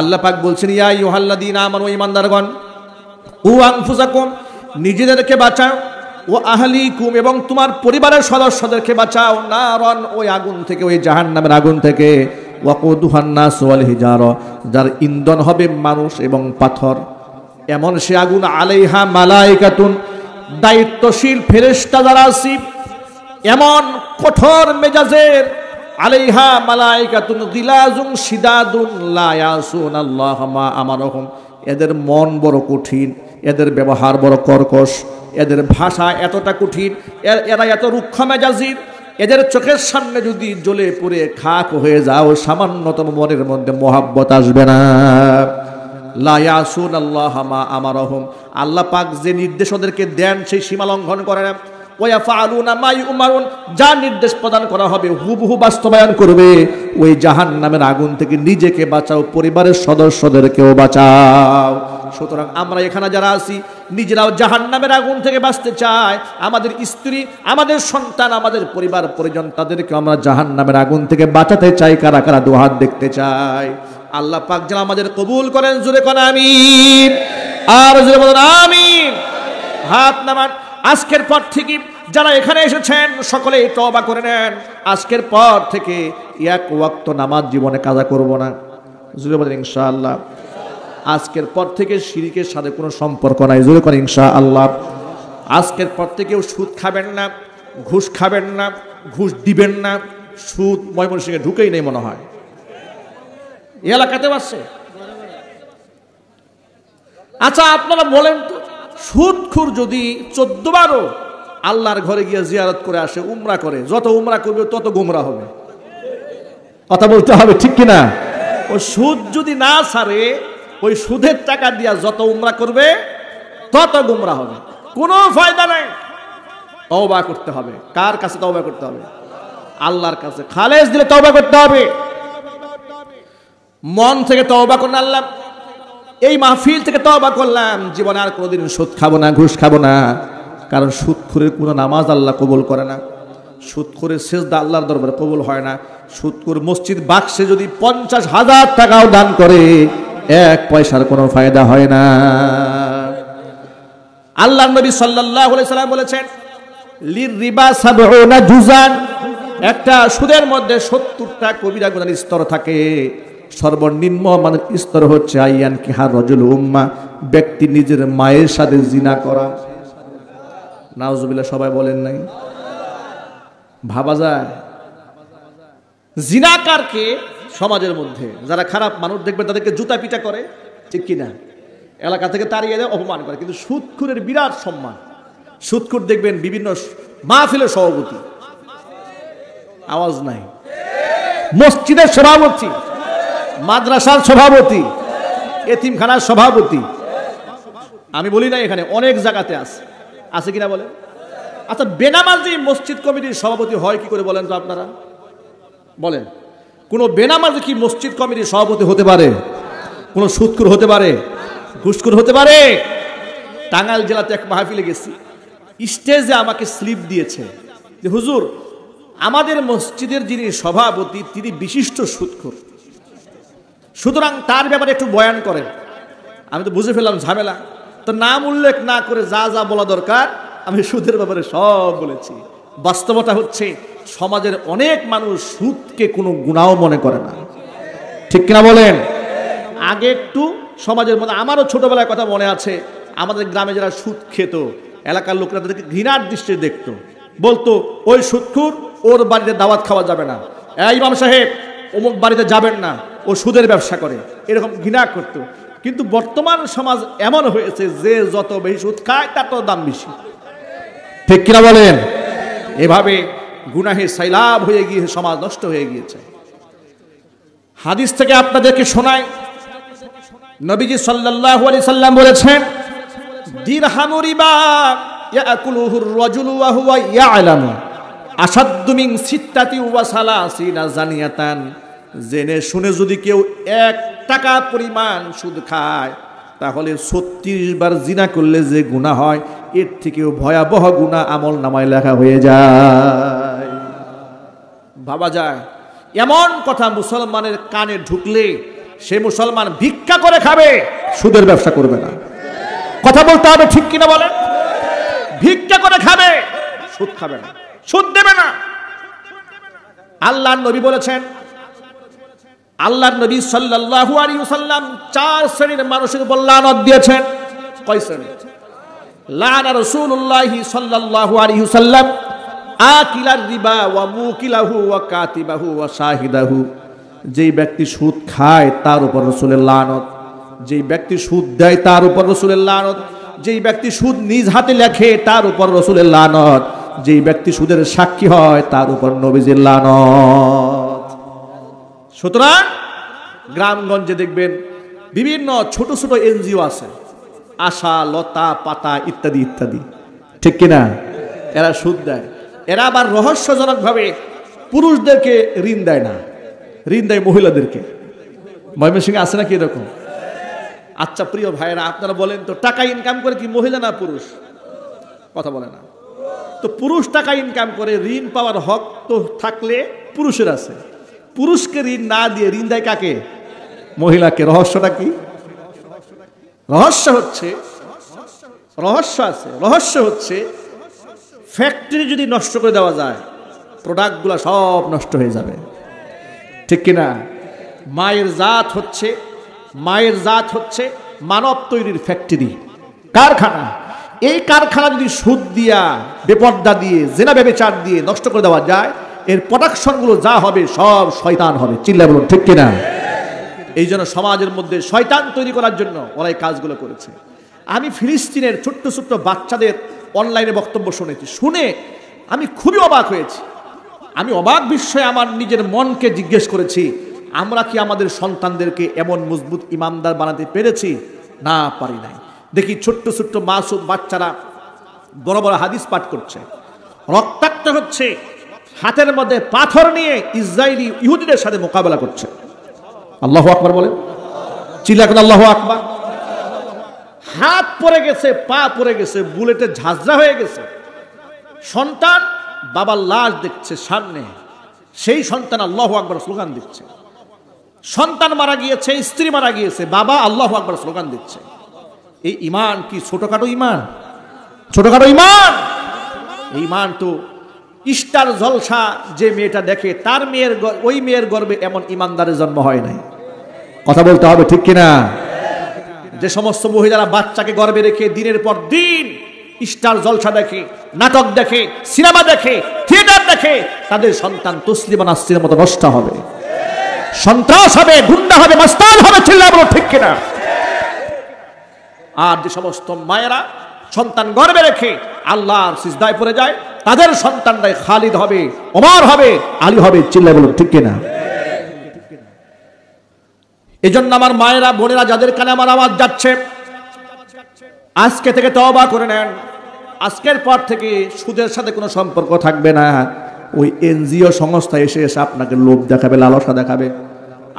S1: আল্লাহ পাক বলছেন, ইয়া আইয়ুহাল্লাযীনা আমানু, ঈমানদারগণ, উ আনফুসাকুম, নিজেদেরকে বাঁচাও, ও আহলিকুম, এবং তোমার পরিবারের সদস্যদেরকে বাঁচাও, নারন, ওই আগুন থেকে, ওই জাহান্নামের আগুন থেকে, ওয়াকুদুহান নাস ওয়াল হিজারা, যার ইন্ধন হবে মানুষ এবং পাথর। এমন সে আগুন, আলাইহা মালাইকাতুন, দায়িত্বশীল ফেরেশতা যারা আছে, এমন কঠোর মেজাজের, আলাইহা মালাইকাতুন গিলাজুন শিদাদুন লা ইয়াসুনাল্লাহা মা আমারহুম, এদের মন বড় কঠিন, এদের ব্যবহার বড় কর্কশ, এদের ভাষা এতটা কঠিন, এরা এত রুক্ষ মেজাজির, এদের চোখের সামনে যদি জ্বলে পুড়ে খাক হয়ে যাও, সামান্যতম মনের মধ্যে মহাব্বত আসবে না। লা ইয়াসুনাল্লাহা মা আমারহুম, আল্লাহ পাক যে নির্দেশ ওদেরকে দেন সেই সীমা লঙ্ঘন করে না। ওয়া ইয়াফআলুনা মা ইউমারুন, যা নির্দেশ প্রদান করা হবে হুবহু বাস্তবায়ন করবে। ওই জাহান্নামের আগুন থেকে নিজেকে বাঁচাও, পরিবারের সদস্যদেরকেও বাঁচাও। সুতরাং আমরা এখানে যারা আছি, নিজেরাও জাহান্নামের আগুন থেকে বাঁচতে চাই, আমাদের স্ত্রী, আমাদের সন্তান, আমাদের পরিবার পরিজন, তাদেরকে আমরা জাহান্নামের আগুন থেকে বাঁচাতে চাই। কারা কারা দুহাত দেখতে চাই? আল্লাহ পাক যেন আমাদের কবুল করেন। জোরে কোন আমিন, আর জোরে বলেন আমিন। হাত নামান। আজকের পর থেকে যারা এখানে এসেছেন সকলেই তওবা করে নেন, আজকের পর থেকে এক ওয়াক্ত নামাজ জীবনে কাজা করব না। জোরে বলেন ইনশাআল্লাহ। আজকের পর থেকে শিরকের সাথে কোনো সম্পর্ক নাই। জোরে করেন ইনশাআল্লাহ। আজকের পর থেকেও সুদ খাবেন না, ঘুষ খাবেন না, ঘুষ দিবেন না। সুদ ময়মনসিংহে ঢুকেই নেই মনে হয়, এই এলাকাতে আসছে। আচ্ছা আপনারা বলেন তো, সুদখোর যদি 14 বারও আল্লাহর ঘরে গিয়ে জিয়ারত করে আসে, উমরা করে, যত উমরা করবে তত গুমরা হবে। কথা বলতে হবে, ঠিক কিনা? ও সুদ যদি না ছাড়ে, ওই সুদের টাকা দিয়া যত উমরা করবে তত গুমরা হবে, কোনো ফায়দা নাই। তওবা করতে হবে। কার কাছে তওবা করতে হবে? আল্লাহর কাছে। খালেস দিলে তওবা করতে হবে, মন থেকে তওবা করুন। আল্লাহ, এই মাহফিল থেকে তওবা করলাম, জীবনে আর কোনোদিন সুদ খাবো না, ঘুষ খাবো না। কারণ সুদখোরের কোনো নামাজ আল্লাহ কবুল করে না, সুদখোরের সেজদা আল্লাহর দরবারে কবুল হয় না। সুদখোর মসজিদ বাক্সে যদি 50,000 টাকাও দান করে, 1 পয়সার কোনো ফায়দা হয় না। আল্লাহর নবী সাল্লাল্লাহু আলাইহি সাল্লাম বলেছেন, লির রিবা 70 জুজান, একটা সুদের মধ্যে 70টা কবিরা গুনাহের স্তর থাকে। সর্বনিম্ন মানের স্তর হচ্ছে আইয়ান কিহার রজুল উম্মা, ব্যক্তি নিজের মায়ের সাথে জিনা করা। নাউজুবিল্লাহ, সবাই বলেন নাই? ভাবা যায় জিনাকারকে সমাজের মধ্যে যারা খারাপ মানুষ দেখবে তাদেরকে জুতা পিটা করে, ঠিক কিনা? এলাকা থেকে তাড়িয়ে দেয়, অপমান করে। কিন্তু সুদখোরের বিরাট সম্মান। সুদখোর দেখবেন বিভিন্ন মাহফিলের সভাপতি, আওয়াজ নাই, মসজিদের সভাপতি, মাদ্রাসার সভাপতি, এতিমখানার সভাপতি। আমি বলি না, এখানে অনেক জায়গাতে আছে কিনা বলেন? আচ্ছা, বেনামাজি মসজিদ কমিটির সভাপতি হয় কি করে বলেন তো আপনারা? বলেন, কোন বেনামাজি কি মসজিদ কমিটির সভাপতি হতে পারে? কোন সুদখোর হতে পারে? ঘুষখোর হতে পারে? টাঙ্গাইল জেলাতে এক মাহফিলে গেছি, স্টেজে আমাকে স্লিপ দিয়েছে যে হুজুর, আমাদের মসজিদের যিনি সভাপতি তিনি বিশিষ্ট সুদখোর, সুতরাং তার ব্যাপারে একটু বয়ান করেন। আমি তো বুঝে ফেললাম ঝামেলা, তো নাম উল্লেখ না করে যা যা বলা দরকার আমি সুদের ব্যাপারে সব বলেছি। বাস্তবতা হচ্ছে সমাজের অনেক মানুষ সুদকে কোনো গুনাহ মনে করে না, ঠিক কিনা বলেন? আগে একটু সমাজের মধ্যে, আমারও ছোটবেলার কথা মনে আছে, আমাদের গ্রামে যারা সুদ খেত, এলাকার লোকরা তাদেরকে ঘৃণার দৃষ্টিতে দেখতো, বলতো ওই সুদখোর, ওর বাড়িতে দাওয়াত খাওয়া যাবে না, ইমাম সাহেব অমুক বাড়িতে যাবেন না, ও সুদের ব্যবসা করে, এরকম ঘৃণা করতো। কিন্তু বর্তমান সমাজ এমন হয়েছে যে যত বেশি সুদ খায় তার তত দাম বেশি, ঠিক কিনা বলেন? এভাবে গুনাহের সাইলাব হয়ে গিয়ে সমাজ নষ্ট হয়ে গিয়েছে। হাদিস থেকে আপনাদেরকে শোনাই, নবীজি সাল্লাল্লাহু আলাইহি সাল্লাম বলেছেন, দিরহামু রিবা ইয়াকুলুহুর রাজুলু ওয়া হুয়া ইয়ালামু আসাদ্দু মিন সিত্তাতি ওয়া সালাসিনা জানিয়াতান। জেনে শুনে যদি কেউ 1 টাকা পরিমাণ সুদ খায়, তাহলে 36 বার জিনা করলে যে গুনাহ হয় এর থেকেও ভয়াবহ গুনাহ আমল নামায় লেখা হয়ে যায়। ভাবা যায় এমন কথা মুসলমানের কানে ঢুকলে সে মুসলমান ভিক্ষা করে খাবে, সুদের ব্যবসা করবে না। কথা বলতে হবে ঠিক কিনা বলেন? ভিক্ষা করে খাবে, সুদ খাবে না, সুদ দেবে না। আল্লাহর নবী বলেছেন, আল্লাহর নবী সাল্লাল্লাহু আলাইহি ওয়াসাল্লাম 4 শ্রেণীর মানুষের উপর লানত দিয়েছেন। কয় শ্রেণী? লানা রাসূলুল্লাহ সাল্লাল্লাহু আলাইহি ওয়াসাল্লাম আকিলার রিবা ওয়া মুকিলাহু ওয়া কাতিবাহু ওয়া শাহিদাহু। যেই ব্যক্তি সুদ খায় তার উপর রাসূলের লানত, যেই ব্যক্তি সুদ দেয় তার উপর রাসূলের লানত, যেই ব্যক্তি সুদ নিজ হাতে লেখে তার উপর রাসূলের লানত, যেই ব্যক্তি সুদের সাক্ষী হয় তার উপর নবীজির লানত। সুতরাং গ্রামগঞ্জে দেখবেন বিভিন্ন ছোট ছোট এনজিও আছে, আশা, লতা, পাতা ইত্যাদি ইত্যাদি, ঠিক কিনা? এরা সুদ দেয়। এরা আবার রহস্যজনকভাবে পুরুষদেরকে ঋণ দেয় না, ঋণ দেয় মহিলাদেরকে। ময়মনসিংহে আছে নাকি এরকম? আচ্ছা প্রিয় ভাইয়েরা, আপনারা বলেন তো, টাকা ইনকাম করে কি মহিলা না পুরুষ? কথা বলে না তো। পুরুষ টাকা ইনকাম করে, ঋণ পাওয়ার হক তো থাকলে পুরুষের আছে। পুরুষকে ঋণ না দিয়ে ঋণ দেয় কাকে? মহিলাকে। রহস্যটা কি? রহস্য হচ্ছে ফ্যাক্টরি যদি নষ্ট করে দেওয়া যায়, প্রোডাক্টগুলো সব নষ্ট হয়ে যাবে, ঠিক কিনা? মায়ের জাত হচ্ছে মানব তৈরির ফ্যাক্টরি, কারখানা। এই কারখানা যদি সুদ দিয়া, বেপর্দা দিয়ে, জেনা ব্যভিচার দিয়ে নষ্ট করে দেওয়া যায়, এর প্রোডাকশনগুলো যা হবে সব শয়তান হবে। চিল্লায় বলুন ঠিক কিনা? এই জন্য সমাজের মধ্যে শয়তান তৈরি করার জন্য ওরা এই কাজগুলো করেছে। আমি ফিলিস্তিনের ছোট্ট ছোট্ট বাচ্চাদের অনলাইনে বক্তব্য শুনেছি, শুনে আমি খুবই অবাক হয়েছি। আমি অবাক বিস্ময়ে আমার নিজের মনকে জিজ্ঞেস করেছি, আমরা কি আমাদের সন্তানদেরকে এমন মজবুত ইমানদার বানাতে পেরেছি? না, পারি নাই। দেখি ছোট্ট ছোট্ট মাসুম বাচ্চারা বড় বড় হাদিস পাঠ করছে, রক্তাক্ত হচ্ছে, হাতের মধ্যে পাথর নিয়ে ইসরায়েলি ইহুদিদের সাথে মোকাবেলা করছে। আল্লাহু আকবার বলেন, চিল্লা করে আল্লাহু আকবার। হাত পড়ে গেছে, পা পড়ে গেছে, বুলেটে ঝাঁঝরা হয়ে গেছে। সন্তান বাবার লাশ দেখছে সামনে, সেই সন্তান আল্লাহু আকবার স্লোগান দিচ্ছে। সন্তান মারা গিয়েছে, স্ত্রী মারা গিয়েছে, বাবা আল্লাহু আকবার স্লোগান দিচ্ছে। এই ঈমান কি ছোটখাটো ঈমান? ছোটখাটো ঈমান? এই ঈমান তো স্টার জলসা যে মেয়েটা দেখে তার ওই মেয়ের গর্ভে এমন ঈমানদারের জন্ম হয় নাই। কথা বলতে হবে ঠিক কিনা? যে সমস্ত মহিলারা বাচ্চাকে গর্ভে রেখে দিনের পর দিন স্টার জলসা দেখে, নাটক দেখে, সিনেমা দেখে, থিয়েটার দেখে, তাদের সন্তান তসলিমা নাসরিনের মতো নষ্ট হবে, সন্ত্রাস হবে, গুন্ডা হবে, মাস্তান হবে। চিল্লায় বলো ঠিক কিনা? আর যে সমস্ত মায়েরা সন্তান গর্ভে রেখে আল্লাহর সিজদায় পড়ে যায়, তাদের সন্তানরাই খালিদ হবে, ওমর হবে, আলী হবে। চিল্লায় বলুন ঠিক কিনা? এজন্য আমার মায়েরা, বোনেরা, যাদের কানে আমার আওয়াজ যাচ্ছে, আজকে থেকে তওবা করে নেন। আজকের পর থেকে সুদের সাথে কোনো সম্পর্ক থাকবে না। ওই এনজিও সংস্থা এসে আপনাকে লোভ দেখাবে, লালসা দেখাবে।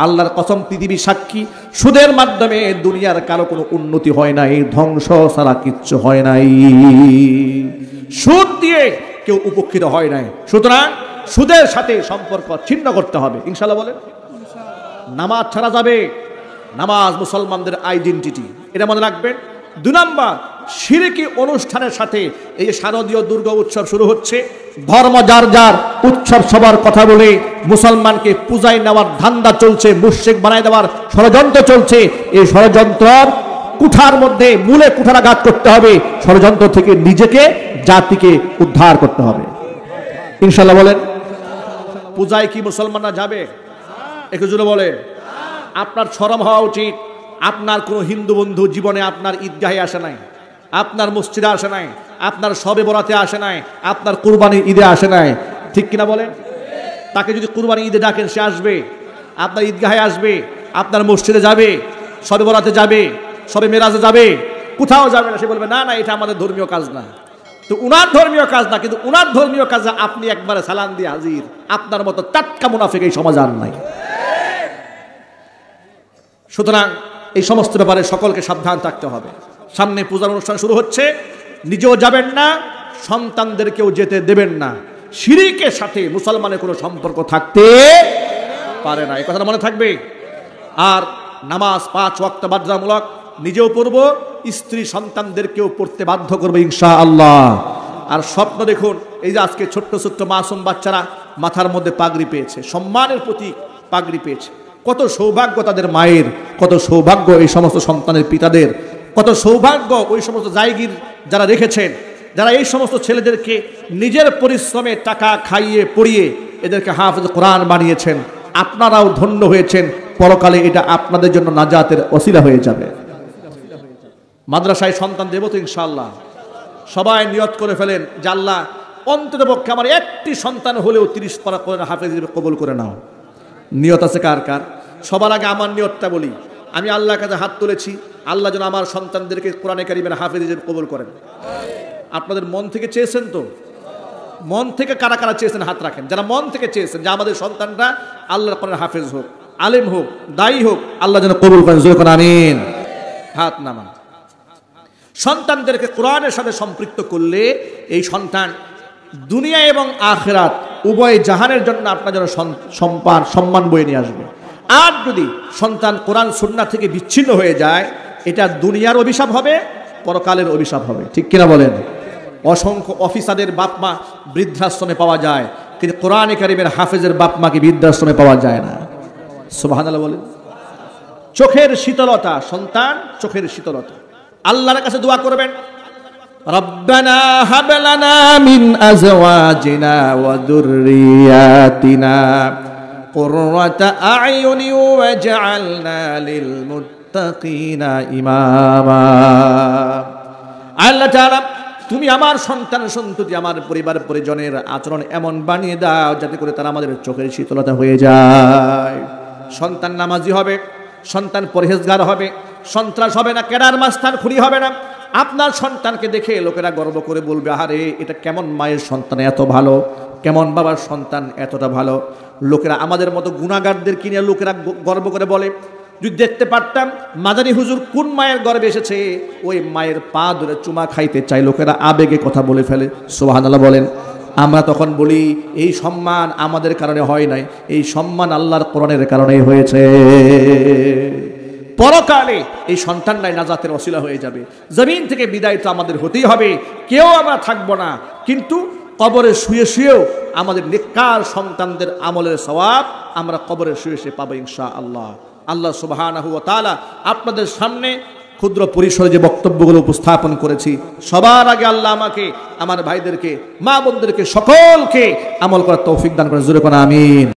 S1: আল্লাহর কসম, পৃথিবী সাক্ষী, সুদের মাধ্যমে দুনিয়ার কারো কোনো উন্নতি হয় নাই, ধ্বংস ছাড়া কিচ্ছু হয় নাই। সুদ দিয়ে কেউ উপকৃত হয় নাই। সুতরাং সুদের সাথে সম্পর্ক ছিন্ন করতে হবে, ইনশাআল্লাহ বলেন। নামাজ ছাড়া যাবে, নামাজ মুসলমানদের আইডেন্টিটি, এটা মনে রাখবেন। 2 নম্বর, শিরকি অনুষ্ঠানের সাথে এই যে শারদীয় দুর্গা উৎসব শুরু হচ্ছে, ধর্ম যার যার, উৎসব সবার কথা বলে মুসলমানকে পূজায় নেওয়ার ধান্দা চলছে, মুশরিক বানায় দেওয়ার ষড়যন্ত্র চলছে। এই ষড়যন্ত্রর কুঠার মধ্যে মূলে কুঠারাঘাত করতে হবে। ষড়যন্ত্র থেকে নিজেকে, জাতিকে উদ্ধার করতে হবে, ইনশাআল্লাহ বলেন। পূজায় কি মুসলমানরা যাবে? একটু জোরে বলে। আপনার শরম হওয়া উচিত। আপনার কোনো হিন্দু বন্ধু জীবনে আপনার ঈদগাহে আসে নাই, আপনার মসজিদে আসে নাই, আপনার শবে বরাতে আসে নাই, আপনার কুরবানির ঈদে আসে নাই, ঠিক কিনা বলেন? তাকে যদি কুরবানি ঈদে ডাকেন, সে আসবে, আপনার ঈদগাহে আসবে, আপনার মসজিদে যাবে, শবে বরাতে যাবে, শবে মেরাজে যাবে, কোথাও যাবে না। সে বলবে না না, এটা আমাদের ধর্মীয় কাজ না। তো উনার ধর্মীয় কাজ না, কিন্তু উনার ধর্মীয় কাজে আপনি একবারে সালাম দিয়ে হাজির। আপনার মতো টাটকা মুনাফিক এই সমাজ আর নাই। সুতরাং এই সমস্ত ব্যাপারে সকলকে সাবধান থাকতে হবে। সামনে পূজার অনুষ্ঠান শুরু হচ্ছে, নিজেও যাবেন না, সন্তানদেরকেও যেতে দেবেন না। শিরকের সাথে মুসলমানের কোনো সম্পর্ক থাকতে পারে না, এই কথাটা মনে থাকবে। আর নামাজ 5 ওয়াক্ত বাধ্যতামূলক, নিজেও পড়ব, স্ত্রী সন্তানদেরকেও পড়তে বাধ্য করবে ইনশাআল্লাহ। আর স্বপ্ন দেখুন, এই যে আজকে ছোট্ট ছোট্ট মাসুম বাচ্চারা মাথার মধ্যে পাগড়ি পেয়েছে, সম্মানের প্রতীক পাগড়ি পেয়েছে। কত সৌভাগ্য তাদের মায়ের, কত সৌভাগ্য এই সমস্ত সন্তানের পিতাদের, কত সৌভাগ্য ওই সমস্ত জায়গির যারা রেখেছেন, যারা এই সমস্ত ছেলেদেরকে নিজের পরিশ্রমে টাকা খাইয়ে পড়িয়ে এদেরকে হাফেজ কোরআন বানিয়েছেন। আপনারাও ধন্য হয়েছেন, পরকালে এটা আপনাদের জন্য নাজাতের ওসিলা হয়ে যাবে। মাদ্রাসায় সন্তান দেব তো ইনশাআল্লাহ। সবাই নিয়ত করে ফেলেন যে আল্লাহ অন্ততপক্ষে আমার একটি সন্তান হলেও 30 পারা করে হাফেজ কবুল করে নাও। নিয়ত আছে কার কার? সবার আগে আমার নিয়তটা বলি। আমি আল্লাহর কাছে হাত তুলেছি, আল্লাহ যেন আমার সন্তানদেরকে কোরআনে কারিমের হাফেজ হিসেবে কবুল করেন। আপনাদের মন থেকে চেয়েছেন তো? মন থেকে কারা কারা চেয়েছেন হাত রাখেন। যারা মন থেকে চেয়েছেন যে আমাদের সন্তানরা আল্লাহর কোরআনের হাফেজ হোক, আলেম হোক, দায়ী হোক, আল্লাহ যেন কবুল করেন, জোরে কোন আমিন। হাত নামান। সন্তানদেরকে কোরআনের সাথে সম্পৃক্ত করলে এই সন্তান দুনিয়া এবং আখিরাত উভয় জাহানের জন্য আপনার জন্য সম্মান বয়ে নিয়ে আসবে। আর যদি সন্তান কোরআন সুন্নাহ থেকে বিচ্ছিন্ন হয়ে যায়, এটা দুনিয়ার অভিশাপ হবে, পরকালের অভিশাপ হবে। ঠিক কিনা বলেন? অসংখ্য অফিসারের বাপ মা বৃদ্ধাশ্রমে পাওয়া যায়, কিন্তু কোরআনে কারিমের হাফেজের বাপ মাকে বৃদ্ধাশ্রমে পাওয়া যায় না। সুবহানাল্লাহ বলেন। চোখের শীতলতা, সন্তান চোখের শীতলতা। আল্লাহর কাছে দোয়া করবেন, রব্বানা হাব লানা মিন আজওয়াজিনা ওয়া যুররিয়াতিনা কুররাতা আ'য়ুনি ওয়াজআলনা লিল মুত্তাকিনা ইমামা। আল্লাহ তাআলা, তুমি আমার সন্তান সন্ততি, আমার পরিবার পরিজনের আচরণ এমন বানিয়ে দাও যাতে করে তারা আমাদের চোখের শীতলতা হয়ে যায়। সন্তান নামাজি হবে, সন্তান পরহেজগার হবে, সন্ত্রাস হবে না, কেডার মাস্তান খুনি হবে না। আপনার সন্তানকে দেখে লোকেরা গর্ব করে বলবে, আরে এটা কেমন মায়ের সন্তান এত ভালো, কেমন বাবার সন্তান এতটা ভালো। লোকেরা আমাদের মতো গুনাহগারদের কিনে লোকেরা গর্ব করে বলে। যদি দেখতে পারতাম মাদানী হুজুর কোন মায়ের গর্বে এসেছে, ওই মায়ের পা ধরে চুমা খাইতে চাই, লোকেরা আবেগে কথা বলে ফেলে। সুবহানাল্লাহ বলেন। আমরা তখন বলি, এই সম্মান আমাদের কারণে হয় নাই, এই সম্মান আল্লাহর কোরআনের কারণেই হয়েছে। পরকালে এই সন্তানরাই নাজাতের ওসিলা হয়ে যাবে। জমিন থেকে বিদায় তো আমাদের হতেই হবে, কেউ আমরা থাকবো না, কিন্তু কবরে শুয়ে শুয়েও আমাদের নেককার সন্তানদের আমলের সওয়াব আমরা কবরে শুয়ে শুয়ে পাবো ইনশাআল্লাহ। আল্লাহ সুবহানাহু ওয়া তাআলা আপনাদের সামনে ক্ষুদ্র পরিসরে যে বক্তব্যগুলো উপস্থাপন করেছি, সবার আগে আল্লাহ আমাকে, আমার ভাইদেরকে, মা বোনদেরকে সকলকে আমল করার তৌফিক দান করেন। জোরে কোন আমিন।